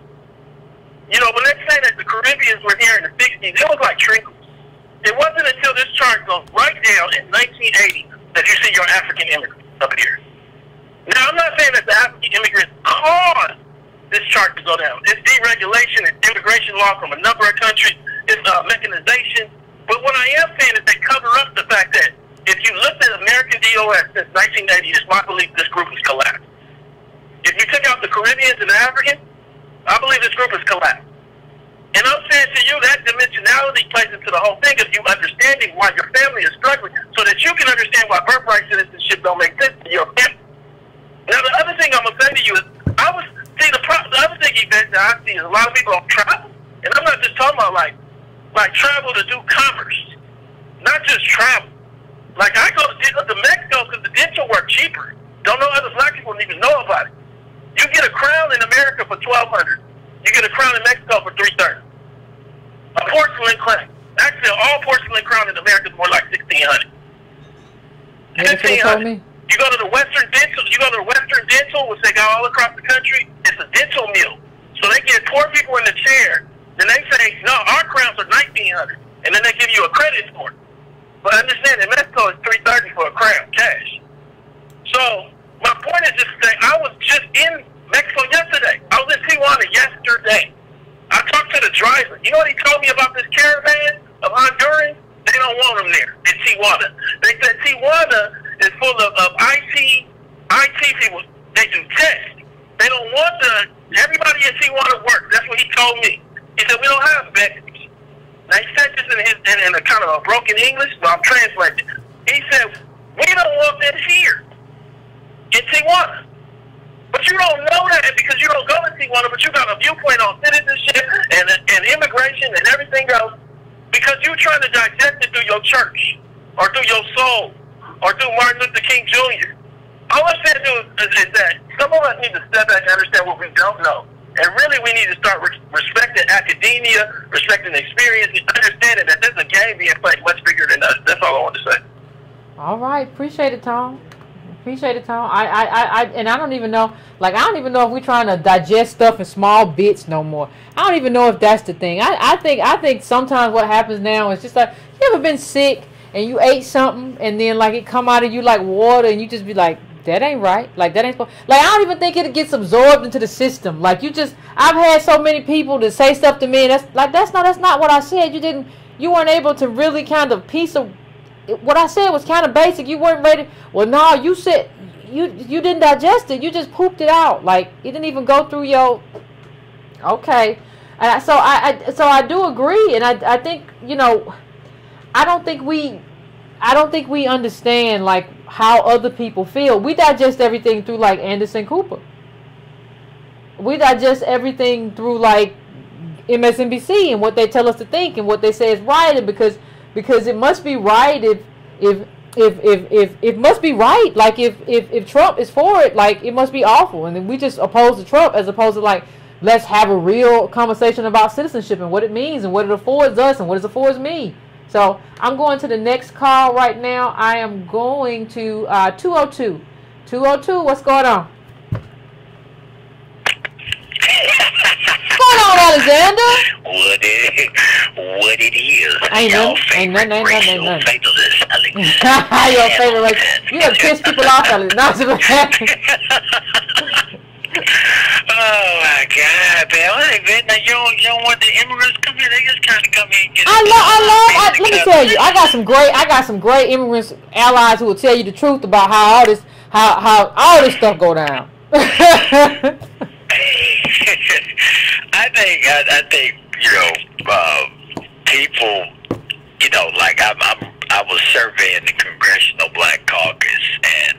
You know, when they say that the Caribbeans were here in the 60s, it was like trinkles. It wasn't until this chart goes right down in 1980 that you see your African immigrants up here. Now, I'm not saying that the African immigrants caused this chart to go down. It's deregulation, it's immigration law from a number of countries, it's mechanization. But what I am saying is they cover up the fact that if you looked at American DOS since 1980, it's my belief this group has collapsed. If you took out the Caribbeans and the Africans, I believe this group has collapsed. And I'm saying to you, that dimensionality plays into the whole thing of you understanding why your family is struggling so that you can understand why birthright citizenship don't make sense to your family. Now, the other thing I'm going to say to you is, the other thing, Yvette, that I see is a lot of people don't travel. And I'm not just talking about like travel to do commerce, not just travel. Like I go to Mexico because the dental work cheaper. Don't know other black people don't even know about it. You get a crown in America for $1,200. You get a crown in Mexico for $330. A porcelain crown. Actually, all porcelain crown in America is more like $1,600. $1,500. You go to the Western Dental, which they got all across the country. It's a dental mill. So they get poor people in the chair. Then they say, no, our crowns are $1,900, and then they give you a credit for it. But understand, in Mexico, it's $330 for a crown, cash. So my point is just to say, I was just in Mexico yesterday. I was in Tijuana yesterday. I talked to the driver. You know what he told me about this caravan of Hondurans? They don't want them there in Tijuana. They said Tijuana is full of IT people. They do tests. They don't want everybody in Tijuana work. That's what he told me. He said, we don't have veterans. Now, he said this in a kind of a broken English, but I'm translating. He said, we don't want this here in Tijuana. But you don't know that because you don't go to Tijuana, but you got a viewpoint on citizenship and immigration and everything else because you're trying to digest it through your church or through your soul or through Martin Luther King Jr. All I'm saying is that some of us need to step back and understand what we don't know. And really, we need to start respecting academia, respecting experience, and understanding that there's a game being played much bigger than us. That's all I want to say. All right. Appreciate it, Tom. Appreciate it, Tom. And I don't even know, like, I don't even know if we're trying to digest stuff in small bits no more. I don't even know if that's the thing. I think sometimes what happens now is just like, you ever been sick and you ate something and then, like, it come out of you like water and you just be like, that ain't right. Like, that ain't supposed. Like, I don't even think it gets absorbed into the system. Like, I've had so many people to say stuff to me, and that's not what I said. You weren't able to really kind of piece of what I said was kind of basic. You weren't ready. Well, no, you said you didn't digest it. You just pooped it out. Like, it didn't even go through your. Okay, so I do agree, and I think, you know, I don't think we understand, like, how other people feel. We digest everything through, like, Anderson Cooper. We digest everything through, like, MSNBC and what they tell us to think and what they say is right, and because it must be right if it must be right. Like, if Trump is for it, like, it must be awful, and then we just oppose to Trump as opposed to, like, let's have a real conversation about citizenship and what it means and what it affords us and what it affords me. So I'm going to the next call right now. I am going to 202. 202, what's going on? What's going on, Alexander? What it is. Ain't nothing. Your favorite race. You done piss people off, Alexander. Oh my God, man! You don't want the immigrants come here. They just kind of come here and get. Let me tell you, I got some great immigrants allies who will tell you the truth about how all this stuff go down. I think you know, people, you know, like I was surveying the Congressional Black Caucus and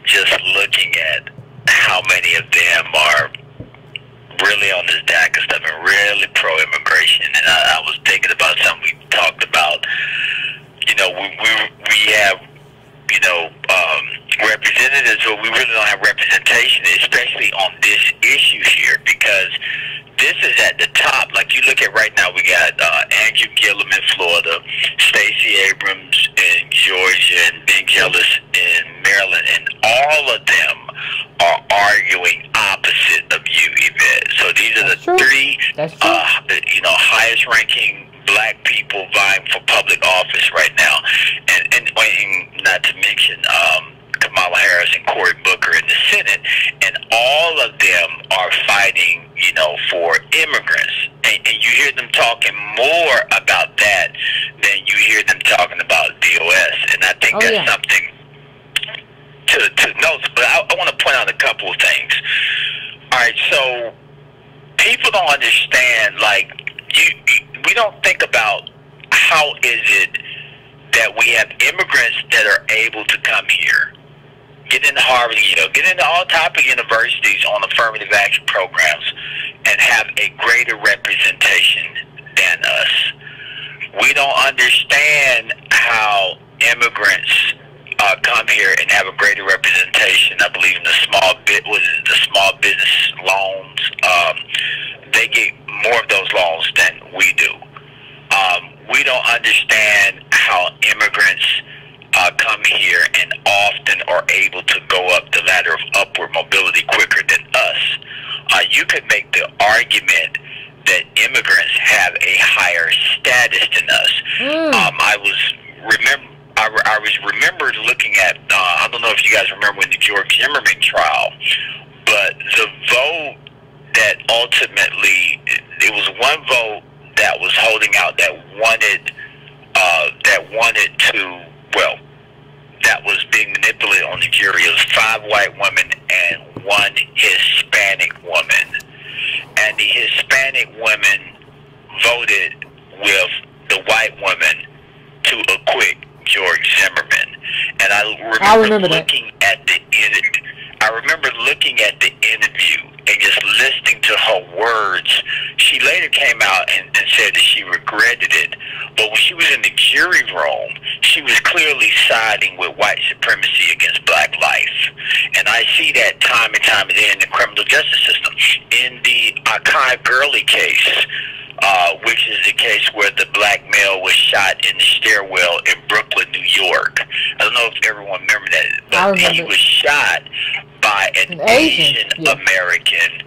just looking at how many of them are really on this DACA stuff and really pro-immigration. And I was thinking about something we talked about. You know, we have, you know, representatives, but we really don't have representation, especially on this issue here, because this is at the top. Like, you look at right now, we got Andrew Gillum in Florida, Stacey Abrams in Georgia, and Ben Jealous in Maryland, and all of them are arguing opposite of you, Yvette. So these are the three, you know, highest ranking black people vying for public office right now, and not to mention Kamala Harris and Cory Booker in the Senate, and all of them are fighting, you know, for immigrants. And you hear them talking more about that than you hear them talking about DOS. And I think that's something to note. But I want to point out a couple of things. All right, so people don't understand, like, we don't think about how is it that we have immigrants that are able to come here, get into Harvard, get into all type of universities on affirmative action programs and have a greater representation than us. We don't understand how immigrants come here and have a greater representation. I believe in the small business loans. They get more of those loans than we do. We don't understand how immigrants come here and often are able to go up the ladder of upward mobility quicker than us. You could make the argument that immigrants have a higher status than us. I remember looking at, I don't know if you guys remember when the George Zimmerman trial, but the vote that ultimately, it was one vote that was holding out that was being manipulated on the jury. It was 5 white women and 1 Hispanic woman. And the Hispanic women voted with the white woman to acquit George Zimmerman. And I remember looking at the interview and just listening to her words. She later came out and said that she regretted it. But when she was in the jury room, she was clearly siding with white supremacy against black life. And I see that time and time again in the criminal justice system. In the Akai Gurley case, which is the case where the black male was shot in the stairwell in Brooklyn, New York. I don't know if everyone remember that, but he was shot by an Asian American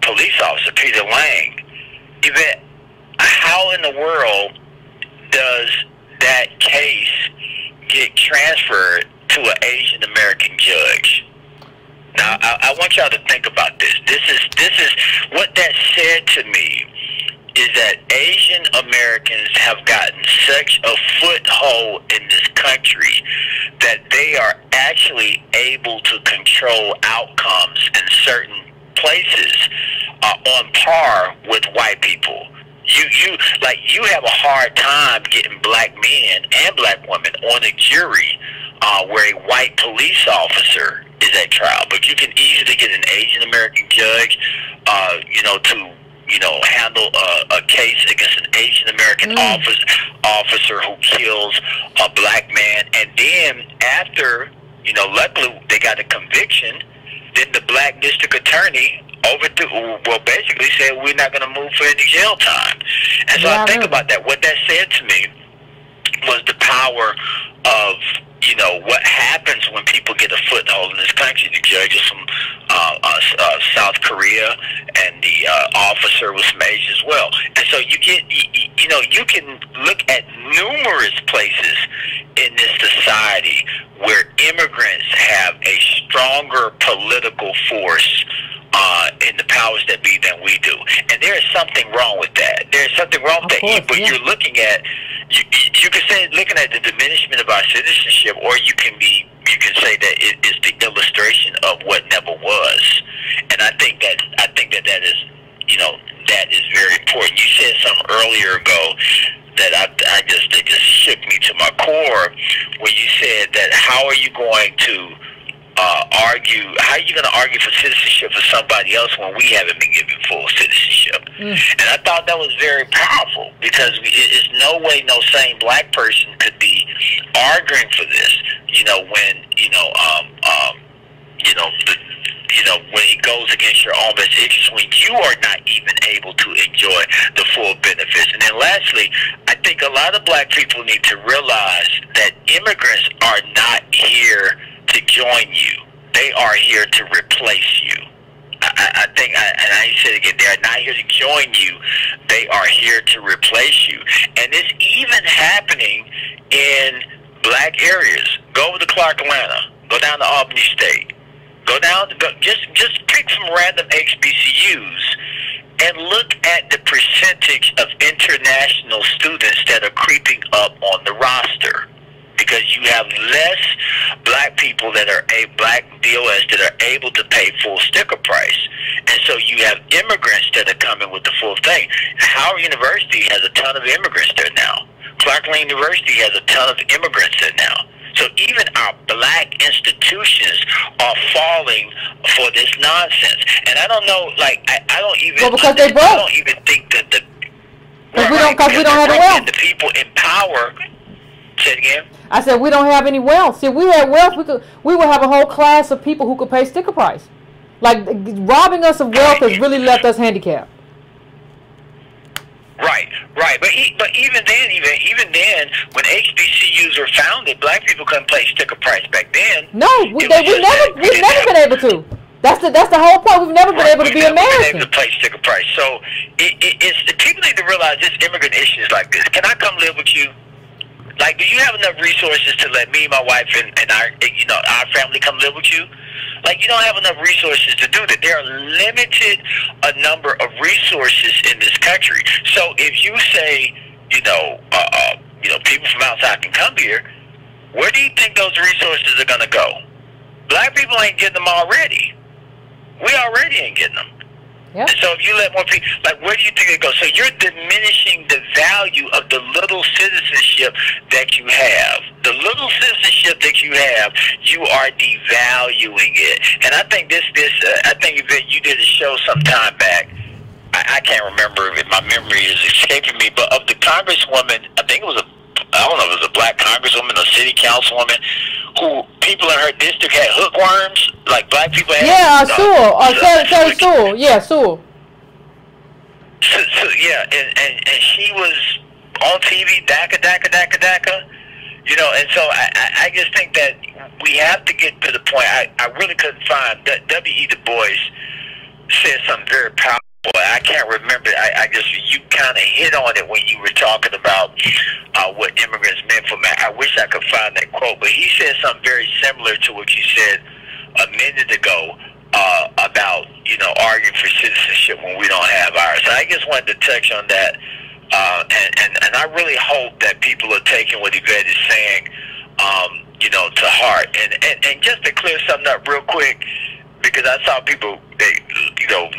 police officer, Peter Lang. Yvette, how in the world does that case get transferred to an Asian American judge? Now, I want y'all to think about this. This is what that said to me, is that Asian Americans have gotten such a foothold in this country that they are actually able to control outcomes in certain places on par with white people. You have a hard time getting black men and black women on a jury where a white police officer is at trial, but you can easily get an Asian American judge, to handle a case against an Asian American officer who kills a black man, and then after, luckily they got a conviction, then the black district attorney basically said, we're not going to move for any jail time. And so I think about that. What that said to me was the power of, what happens when people get a foothold in this country. The judges from South Korea and the officer was from Asia as well. And so you get, you can look at numerous places in this society where immigrants have a stronger political force in the powers that be than we do. And there is something wrong with that. There's something wrong with that. But you're looking at, you can say, looking at the diminishment of our citizenship, or you can say that it is the illustration of what never was. And I think that is, that is very important. You said something earlier ago that it just shook me to my core when you said that how are you going to argue for citizenship for somebody else when we haven't been given full citizenship? And I thought that was very powerful, because it's no way no sane black person could be arguing for this, when it goes against your own best interest, when you are not even able to enjoy the full benefits. And then lastly, I think a lot of black people need to realize that immigrants are not here to join you. They are here to replace you. I think, and I said it again, they are not here to join you. They are here to replace you. And it's even happening in black areas. Go over to Clark, Atlanta. Go down to Albany State. Just pick some random HBCUs and look at the percentage of international students that are creeping up on the roster. Because you have less black people that are black DOS that are able to pay full sticker price. And so you have immigrants that are coming with the full thing. Howard University has a ton of immigrants there now. Clark Lane University has a ton of immigrants there now. So even our black institutions are falling for this nonsense. And I don't know, like, I don't even... Well, because they broke. I don't even think that the... Because we don't have the wealth. The people in power... Say it again? I said we don't have any wealth. See, if we had wealth, we would have a whole class of people who could pay sticker price. Like, robbing us of wealth has really left us handicapped. Right. But even then, when HBCUs were founded, black people couldn't pay sticker price back then. No, we've never been able to. That's the whole point. We've never been able to be American. Been able to pay sticker price. So it's people need to realize this immigrant issue is like this. Can I come live with you? Like, do you have enough resources to let me, my wife, and our family come live with you? Like, you don't have enough resources to do that. There are limited a number of resources in this country. So if you say, people from outside can come here, where do you think those resources are going to go? Black people ain't getting them already. We already ain't getting them. Yep. And so if you let more people, like, where do you think it goes? So you're diminishing the value of the little citizenship that you have. The little citizenship that you have, you are devaluing it. And I think I think Yvette, you did a show some time back. I can't remember if my memory is escaping me, but of the congresswoman, I think it was a black congresswoman or city councilwoman who people in her district had hookworms, like black people had. Yeah, Sewell. Terry Sewell. Yeah, Sewell. So, and she was on TV, DACA. And so I just think that we have to get to the point. I really couldn't find that W.E. Du Bois said something very powerful. I can't remember. I guess you kind of hit on it when you were talking about what immigrants meant for me. I wish I could find that quote, but he said something very similar to what you said a minute ago about arguing for citizenship when we don't have ours. So I just wanted to touch on that, and I really hope that people are taking what Yvette is saying, to heart. And just to clear something up real quick, because I saw people,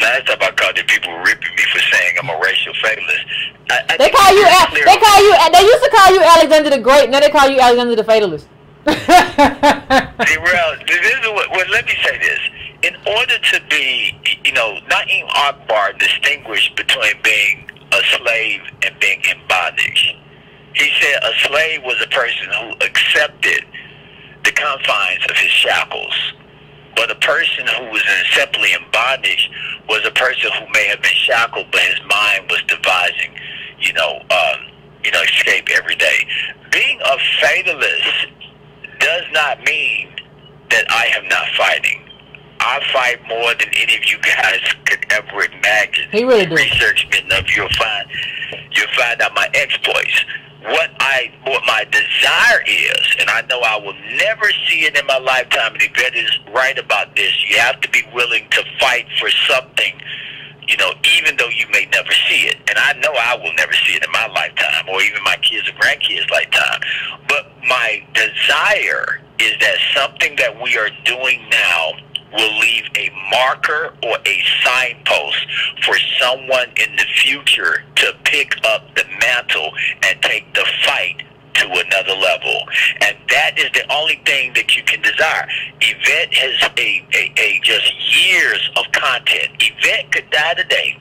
last time I called it, people were ripping me for saying I'm a racial fatalist. They used to call you Alexander the Great, now they call you Alexander the Fatalist. Let me say this. In order to be, Na'im Akbar distinguished between being a slave and being in bondage. He said a slave was a person who accepted the confines of his shackles. But a person who was simply in bondage was a person who may have been shackled, but his mind was devising, escape every day. Being a fatalist does not mean that I am not fighting. I fight more than any of you guys could ever imagine. He really does. Research me enough, you'll find out my exploits. What my desire is, and I know I will never see it in my lifetime, and Yvette is right about this, you have to be willing to fight for something, even though you may never see it. And I know I will never see it in my lifetime, or even my kids or grandkids' lifetime. But my desire is that something that we are doing now will leave a marker or a signpost for someone in the future to pick up the mantle and take the fight to another level. And that is the only thing that you can desire. Yvette has a just years of content. Yvette could die today,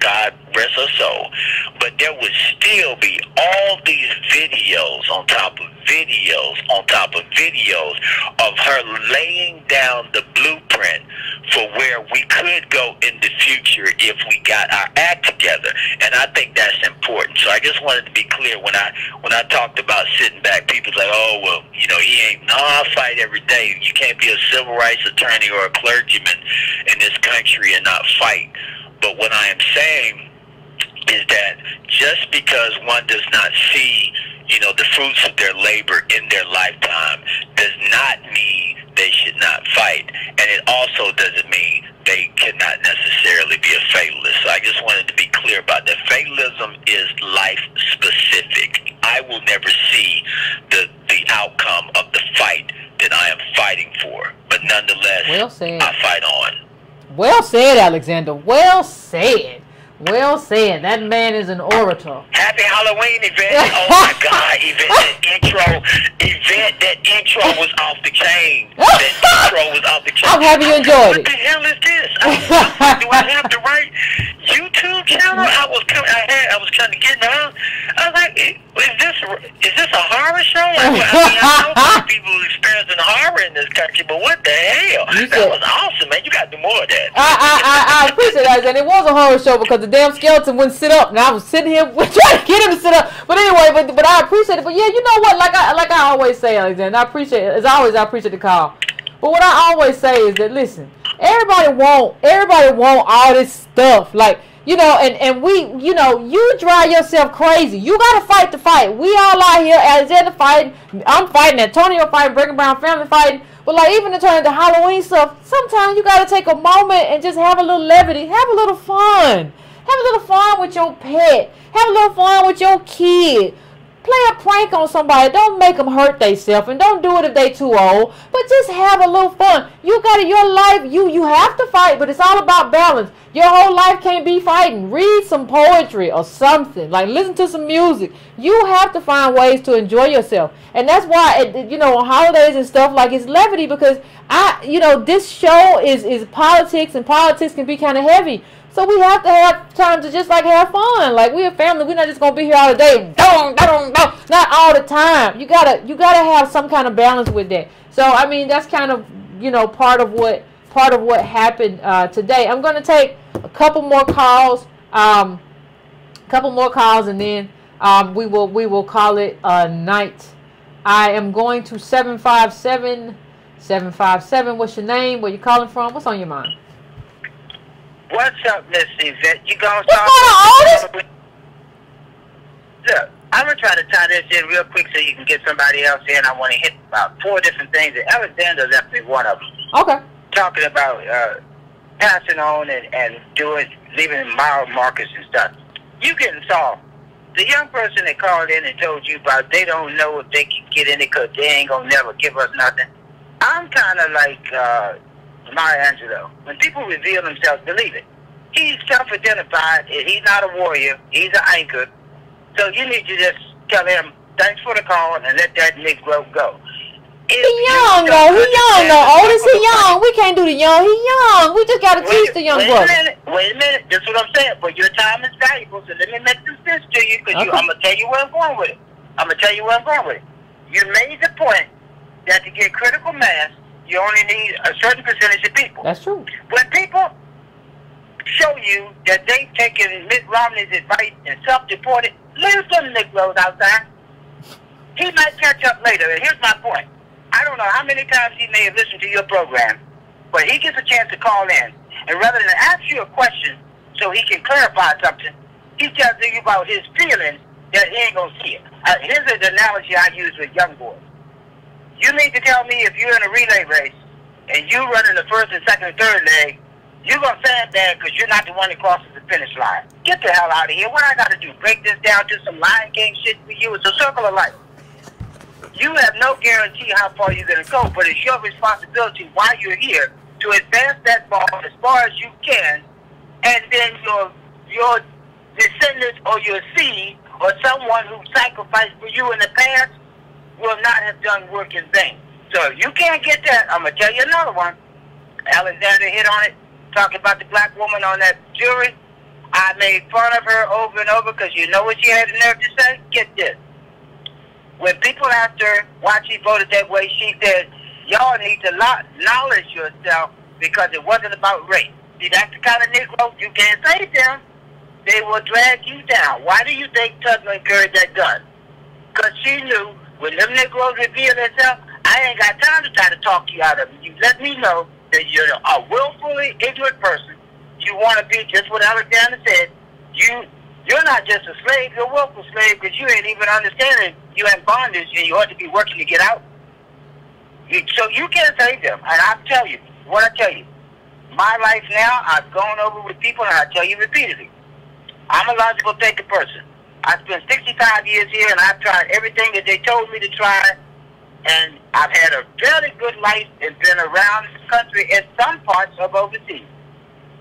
God rest her soul, but there would still be all these videos on top of videos on top of videos of her laying down the blueprint for where we could go in the future if we got our act together. And I think that's important. So I just wanted to be clear when I talked about sitting back, people's like, oh, well, he ain't, no, I fight every day. You can't be a civil rights attorney or a clergyman in this country and not fight. But what I am saying is that just because one does not see, the fruits of their labor in their lifetime does not mean they should not fight. And it also doesn't mean they cannot necessarily be a fatalist. So I just wanted to be clear about that. Fatalism is life specific. I will never see the outcome of the fight that I am fighting for. But nonetheless, I fight on. Well said, Alexander. Well said. Well said. That man is an orator. Happy Halloween, Yvette. Oh my God, Yvette, that intro was off the chain. That intro was off the chain. I'm happy you enjoyed it. What the hell is this? Do I have the right YouTube channel? I was trying to get now. I was like, is this a horror show? I know people experiencing horror in this country, but what the hell? That was awesome, man. You got to do more of that. I appreciate that, and it was a horror show because the damn skeleton wouldn't sit up, and I was sitting here trying to get him to sit up. But anyway, but I appreciate it. But yeah, you know what? Like I always say, Alexander, I appreciate it. As always, I appreciate the call. But what I always say is that listen, everybody want all this stuff, like. You know, and we, you know, you drive yourself crazy. You got to fight the fight. We all out here, Alexander fighting, I'm fighting, Antonio fighting, Breaking Brown family fighting. But like even in terms of the Halloween stuff, sometimes you got to take a moment and just have a little levity, have a little fun. Have a little fun with your pet. Have a little fun with your kid. Play a prank on somebody. Don't make them hurt themselves, and don't do it if they too old. But just have a little fun. You got it. Your life. You have to fight, but it's all about balance. Your whole life can't be fighting. Read some poetry or something. Like listen to some music. You have to find ways to enjoy yourself, and that's why you know on holidays and stuff like it's levity because this show is politics, and politics can be kind of heavy. So we have to have time to just like have fun. Like we're a family. We're not just gonna be here all day. Not all the time. You gotta have some kind of balance with that. So I mean that's kind of part of what happened today. I'm gonna take a couple more calls. And then we will call it a night. I am going to 757. What's your name? Where you calling from? What's on your mind? What's up, Miss Yvette? You gonna What's going on, Look, I'm gonna try to tie this in real quick so you can get somebody else in. I want to hit about 4 different things. And Alexander left me one of them. Okay. Talking about passing on and leaving mild markers and stuff. You getting soft. The young person that called in and told you about they don't know if they can get in it because they ain't gonna never give us nothing. I'm kind of like Maya Angelou. When people reveal themselves, believe it. He's self-identified. He's not a warrior. He's an anchor. So you need to just tell him, thanks for the call, and let that Negro go. He young, though. Otis, he young. We can't do the young. He young. We just got to teach the young brother. Wait a minute. That's what I'm saying. But your time is valuable, so let me make some sense to you, because I'm going to tell you where I'm going with it. You made the point that to get critical mass, you only need a certain percentage of people. That's true. When people show you that they've taken Mitt Romney's advice and self-deported, leave some Negroes outside. He might catch up later. And here's my point. I don't know how many times he may have listened to your program, but he gets a chance to call in. And rather than ask you a question so he can clarify something, he tells you about his feelings that he ain't going to see it. Here's an analogy I use with young boys. You mean to tell me if you're in a relay race and you run in the first and second and third leg, you're going to sandbag because you're not the one that crosses the finish line. Get the hell out of here. What I got to do? Break this down to some Lion King shit for you? It's a circle of life. You have no guarantee how far you're going to go, but it's your responsibility while you're here to advance that ball as far as you can, and then your descendants or your seed or someone who sacrificed for you in the past will not have done work in vain. So if you can't get that, I'm going to tell you another one. Alexander hit on it, talking about the black woman on that jury. I made fun of her over and over because you know what she had the nerve to say? Get this. When people asked her why she voted that way, she said, y'all need to acknowledge yourself because it wasn't about race. See, that's the kind of Negro you can't save them. They will drag you down. Why do you think Tubman carried that gun? Because she knew when them Negroes reveal themselves, I ain't got time to try to talk you out of it. You let me know that you're a willfully ignorant person. You want to be just what Alexander said. You're not just a slave, you're a willful slave because you ain't even understanding you're in bondage and you ought to be working to get out. So you can't save them. And I'll tell you, what I tell you, my life now, I've gone over with people and I tell you repeatedly, I'm a logical thinking person. I spent 65 years here and I've tried everything that they told me to try, and I've had a fairly good life and been around the country in some parts of overseas.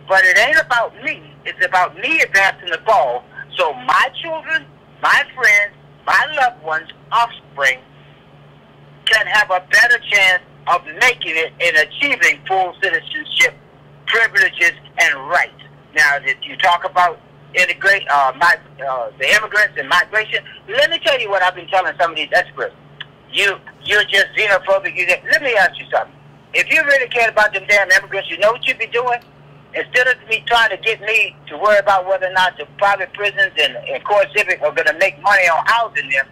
But it ain't about me. It's about me advancing the ball so my children, my friends, my loved ones, offspring can have a better chance of making it and achieving full citizenship, privileges, and rights. Now, if you talk about the immigrants and migration, let me tell you what I've been telling some of these experts. You're just xenophobic. Let me ask you something. If you really cared about them damn immigrants, you know what you'd be doing? Instead of me trying to get me to worry about whether or not the private prisons and Core Civic are going to make money on housing them,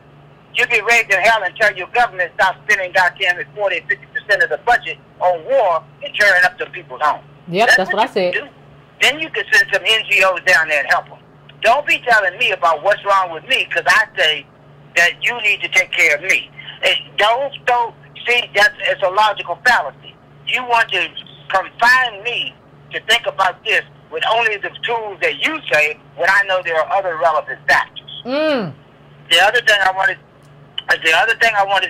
you'd be raising hell and tell your government stop spending goddamn 40 and 50% of the budget on war and tearing up the people's homes. Yep, that's what I said. Do. Then you can send some NGOs down there and help them. Don't be telling me about what's wrong with me, because I say that you need to take care of me. Don't see, it's a logical fallacy. You want to confine me to think about this with only the tools that you say, when I know there are other relevant factors. The other thing I wanted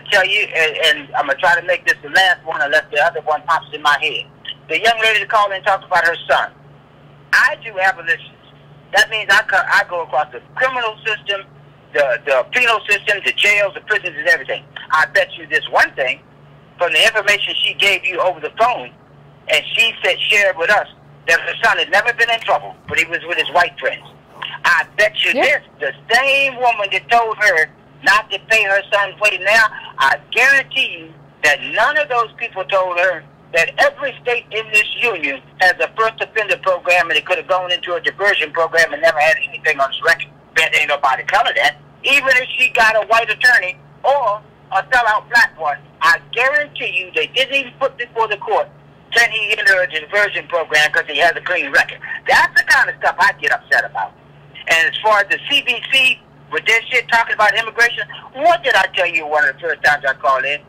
to tell you, and I'm gonna try to make this the last one unless the other one pops in my head. The young lady that called in and talked about her son. I do abolitions. That means I go across the criminal system, the penal system, the jails, the prisons, and everything. I bet you this one thing, from the information she gave you over the phone, and she shared with us that her son had never been in trouble, but he was with his white friends. I bet you this, the same woman that told her not to pay her son's way now, I guarantee you that none of those people told her that every state in this union has a first offender program, and it could have gone into a diversion program and never had anything on its record. Bet ain't nobody tell her that. Even if she got a white attorney or a sellout black one, I guarantee you they didn't even put before the court, can he enter a diversion program because he has a clean record. That's the kind of stuff I get upset about. And as far as the CBC, with this shit talking about immigration, what did I tell you one of the first times I called in?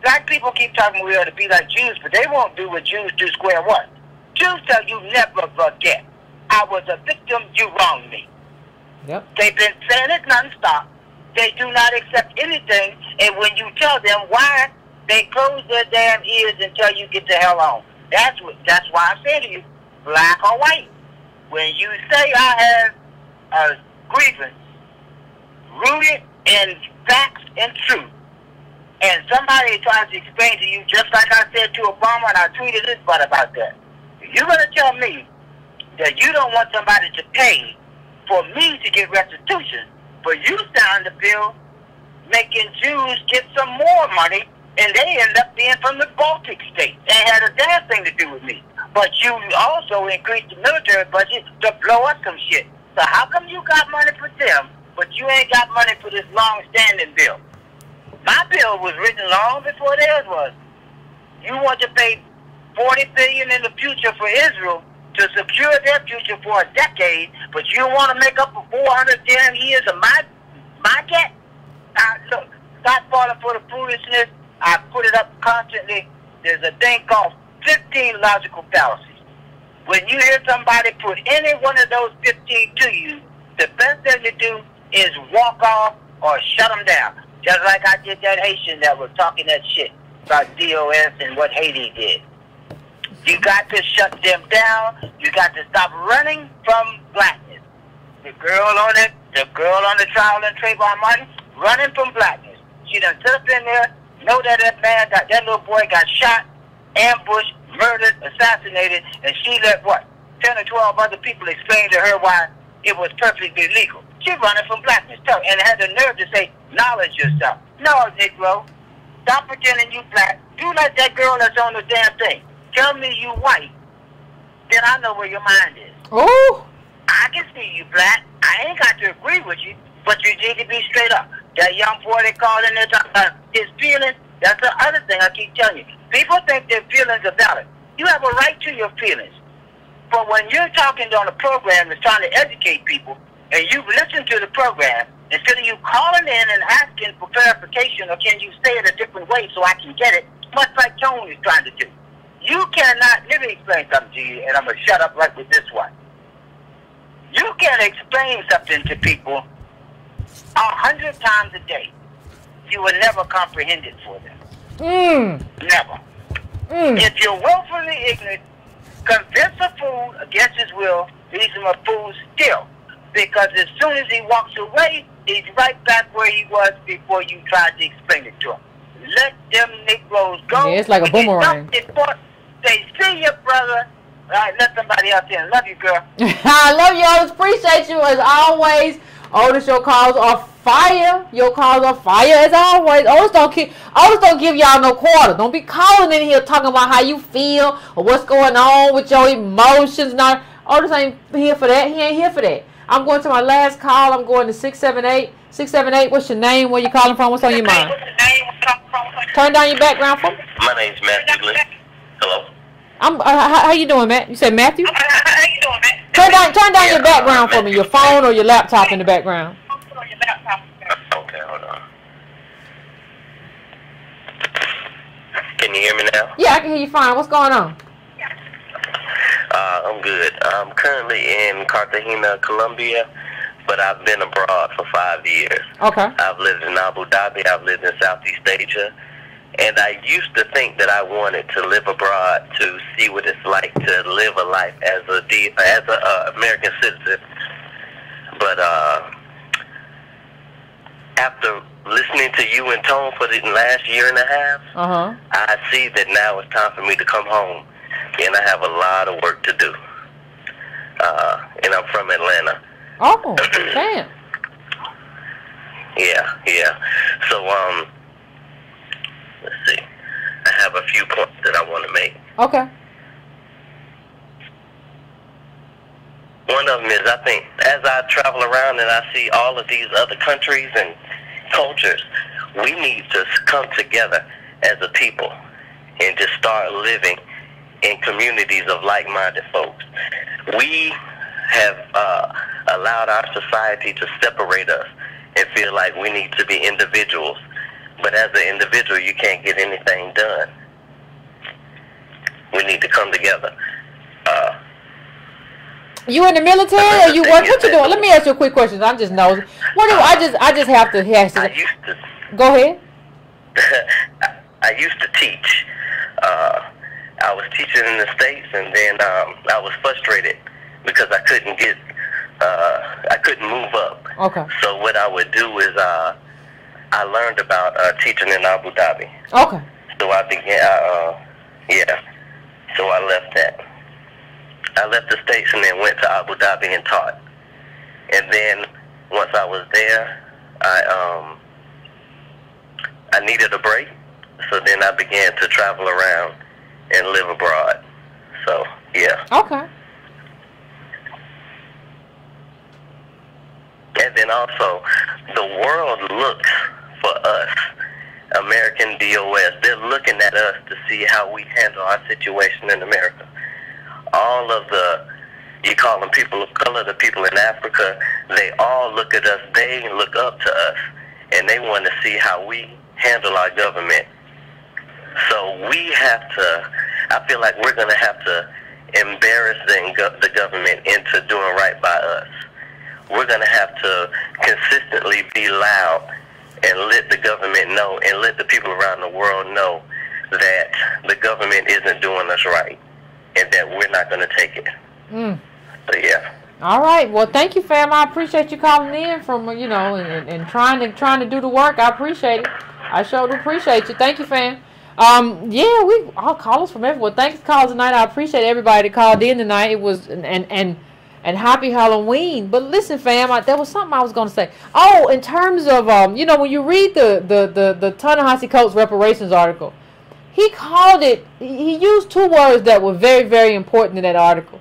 Black people keep talking we ought to be like Jews, but they won't do what Jews do square one. Jews tell you never forget. I was a victim, you wronged me. Yep. They've been saying it nonstop. They do not accept anything, and when you tell them why, they close their damn ears until you get the hell on. That's why I say to you, black or white, when you say I have a grievance rooted in facts and truth, and somebody tries to explain to you, just like I said to Obama, and I tweeted this butt about that, you're going to tell me that you don't want somebody to pay for me to get restitution, but you signed the bill making Jews get some more money, and they end up being from the Baltic states. They had a damn thing to do with me. But you also increased the military budget to blow up some shit. So how come you got money for them, but you ain't got money for this long-standing bill? My bill was written long before theirs was. You want to pay $40 billion in the future for Israel to secure their future for a decade, but you want to make up for 400 damn years of my debt? Look, stop falling for the foolishness. I put it up constantly. There's a thing called 15 logical fallacies. When you hear somebody put any one of those 15 to you, the best thing to do is walk off or shut them down. Just like I did that Haitian that was talking that shit about DOS and what Haiti did. You got to shut them down. You got to stop running from blackness. The girl on the trial and Trayvon Martin, running from blackness. She done sit up in there, know that that little boy got shot, ambushed, murdered, assassinated, and she let 10 or 12 other people explain to her why it was perfectly legal. She running from blackness, and had the nerve to say, knowledge yourself. No, Negro, stop pretending you black. Do like that girl that's on the damn thing. Tell me you white, then I know where your mind is. Oh! I can see you black. I ain't got to agree with you, but you need to be straight up. That young boy they called in there talking about his feelings, that's the other thing I keep telling you. People think their feelings are valid. You have a right to your feelings. But when you're talking on a program that's trying to educate people, and you listen to the program, instead of you calling in and asking for clarification, or can you say it a different way so I can get it, much like Tony is trying to do. You cannot, let me explain something to you, and I'm going to shut up right with this one. You can explain something to people 100 times a day. You will never comprehend it for them. Never. If you're willfully ignorant, convince a fool against his will reasonable fool still. Because as soon as he walks away, he's right back where he was before you tried to explain it to him. Let them Negroes go. Yeah, it's like a boomerang. Say, see you, brother. All right, let somebody else in. Love you, girl. I love you, Otis. Appreciate you as always. Otis, your calls are fire. Your calls are fire as always. Otis don't give y'all no quarter. Don't be calling in here talking about how you feel or what's going on with your emotions. Now, Otis ain't here for that. He ain't here for that. I'm going to my last call. I'm going to 678. 678, what's your name? Where you calling from? What's on your mind? Turn down your background for me. My name's Matthew Lee. Hello. How you doing, Matt? You said Matthew? How you doing, man? Turn down your background for me. Your phone or your laptop in the background. Okay, hold on. Can you hear me now? Yeah, I can hear you fine. What's going on? I'm good. I'm currently in Cartagena, Colombia, but I've been abroad for 5 years. Okay. I've lived in Abu Dhabi. I've lived in Southeast Asia. And I used to think that I wanted to live abroad to see what it's like to live a life as a American citizen. But after listening to you and Tone for the last year and a half, I see that now it's time for me to come home. And I have a lot of work to do. And I'm from Atlanta. Oh, damn. Yeah. So, let's see. I have a few points that I want to make. Okay. One of them is, I think, as I travel around and I see all of these other countries and cultures, we need to come together as a people and just start living in communities of like-minded folks. We have allowed our society to separate us and feel like we need to be individuals. But as an individual, you can't get anything done. We need to come together. You in the military or you work? What you doing? Let me ask you a quick question. I'm just nosy. I just have to ask you. Go ahead. I used to teach. I was teaching in the States, and then I was frustrated because I couldn't move up. Okay. So what I would do is I learned about teaching in Abu Dhabi. Okay. So I began, so I left that. I left the States and then went to Abu Dhabi and taught. And then once I was there, I needed a break. So then I began to travel around and live abroad. So, yeah. Okay. And then also, the world looks for us, American DOS. They're looking at us to see how we handle our situation in America. All of you call them people of color, the people in Africa, they all look at us, they look up to us, and they want to see how we handle our government. So we have to, I feel like we're going to have to embarrass the government into doing right by us. We're going to have to consistently be loud and let the government know and let the people around the world know that the government isn't doing us right and that we're not going to take it. So, yeah. All right. Well, thank you, fam. I appreciate you calling in from, and trying to do the work. I appreciate it. I sure do appreciate you. Thank you, fam. Yeah, we all callers from everywhere. Thanks for calling tonight. I appreciate everybody that called in tonight. It was and happy Halloween. But listen, fam, there was something I was going to say. Oh, in terms of when you read the Ta-Nehisi Coates reparations article, he called it. He used two words that were very, very important in that article: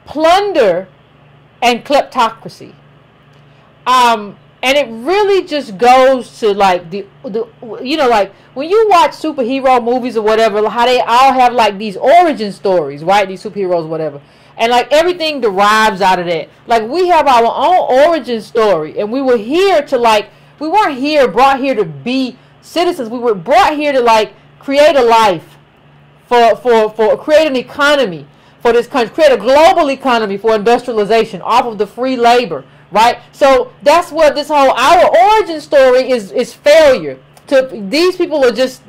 plunder and kleptocracy. And it really just goes to like like when you watch superhero movies or whatever, how they all have like these origin stories, right? These superheroes, whatever. And like everything derives out of that. Like we have our own origin story, and we were here to we weren't brought here to be citizens. We were brought here to create a life, for create an economy for this country, create a global economy for industrialization off of the free labor, right? So that's what our origin story is failure. these people are just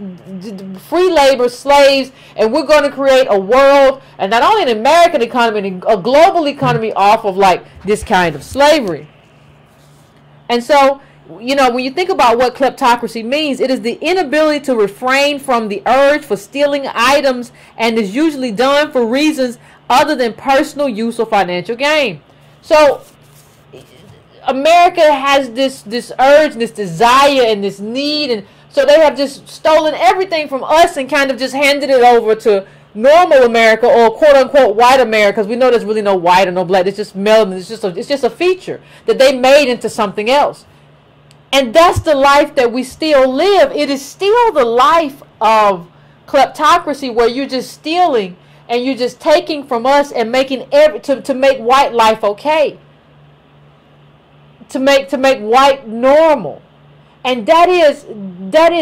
free labor slaves, and we're going to create a world, and not only an American economy, a global economy off of like this kind of slavery. And so, you know, when you think about what kleptocracy means, it is the inability to refrain from the urge for stealing items, and is usually done for reasons other than personal use or financial gain. So America has this urge, this desire, and this need, and so they have just stolen everything from us and kind of just handed it over to normal America, or quote unquote white America, because we know there's really no white or no black. It's just melanin. It's just a feature that they made into something else. And that's the life that we still live. It is still the life of kleptocracy, where you're just stealing and you're just taking from us and making to make white life okay. To make white normal. And that is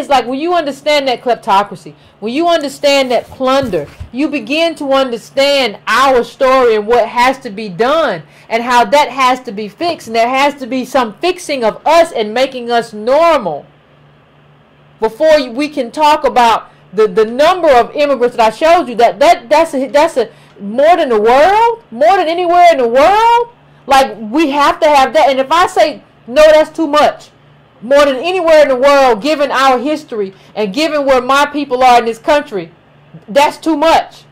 like, when you understand that kleptocracy, when you understand that plunder, you begin to understand our story and what has to be done and how that has to be fixed, and there has to be some fixing of us and making us normal before we can talk about the number of immigrants that I showed you. That's more than the world, more than anywhere in the world. Like, we have to have that. And if I say no, that's too much, more than anywhere in the world, given our history and given where my people are in this country, that's too much.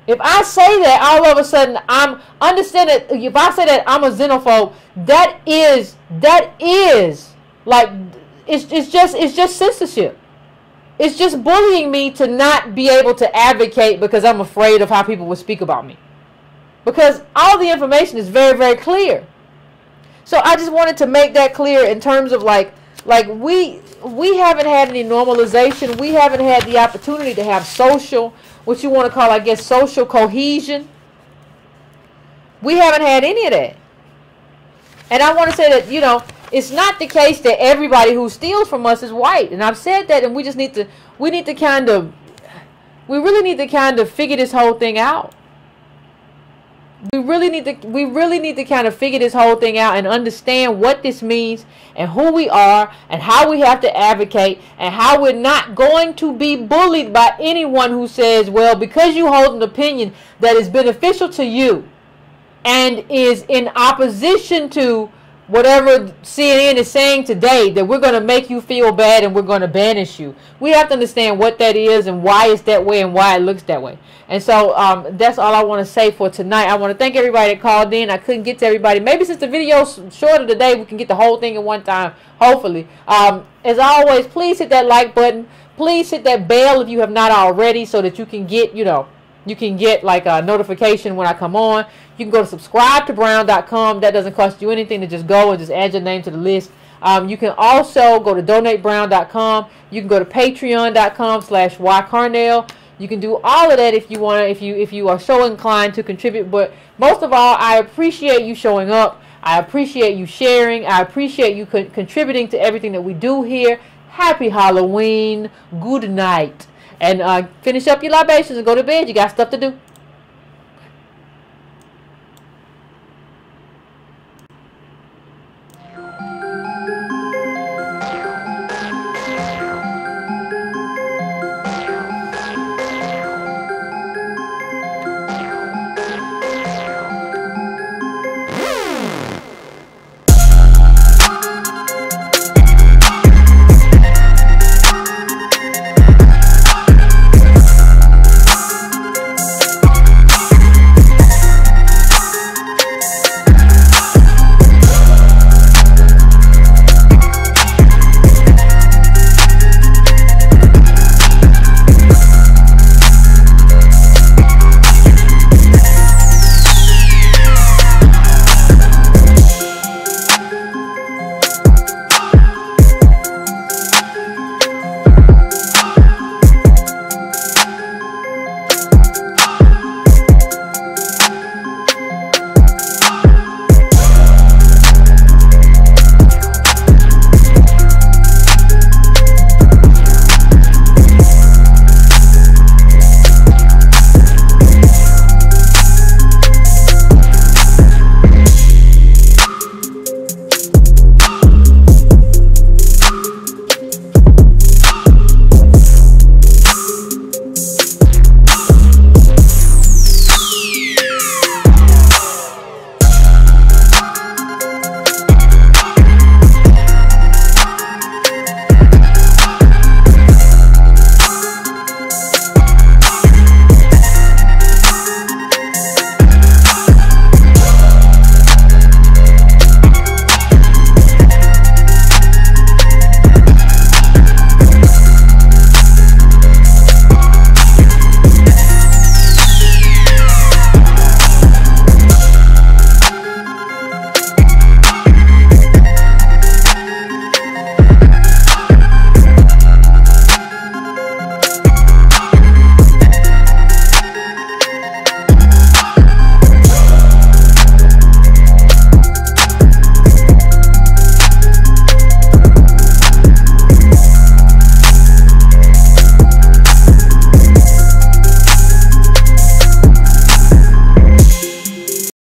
If I say that, all of a sudden I'm understanding. If I say that I'm a xenophobe, that is like, it's just censorship. It's just bullying me to not be able to advocate because I'm afraid of how people will speak about me. Because all the information is very, very clear. So I just wanted to make that clear in terms of like we haven't had any normalization. We haven't had the opportunity to have social, what you want to call, I guess, social cohesion. We haven't had any of that. And I want to say that, you know, it's not the case that everybody who steals from us is white. And I've said that, and we really need to kind of figure this whole thing out. We really need to kind of figure this whole thing out and understand what this means and who we are and how we have to advocate and how we're not going to be bullied by anyone who says, well, because you hold an opinion that is beneficial to you and is in opposition to whatever CNN is saying today, that we're going to make you feel bad and we're going to banish you. We have to understand what that is and why it's that way and why it looks that way. And so that's all I want to say for tonight. I want to thank everybody that called in. I couldn't get to everybody. Maybe since the video's shorter today, we can get the whole thing in one time, hopefully. As always, please hit that like button. Please hit that bell if you have not already, so that you can get, you can get like a notification when I come on. You can go to subscribetobrown.com. That doesn't cost you anything to just go and just add your name to the list. You can also go to donatebrown.com. You can go to patreon.com/ycarnell. You can do all of that if you want to, if you are so inclined to contribute. But most of all, I appreciate you showing up. I appreciate you sharing. I appreciate you contributing to everything that we do here. Happy Halloween. Good night. And finish up your libations and go to bed. You got stuff to do.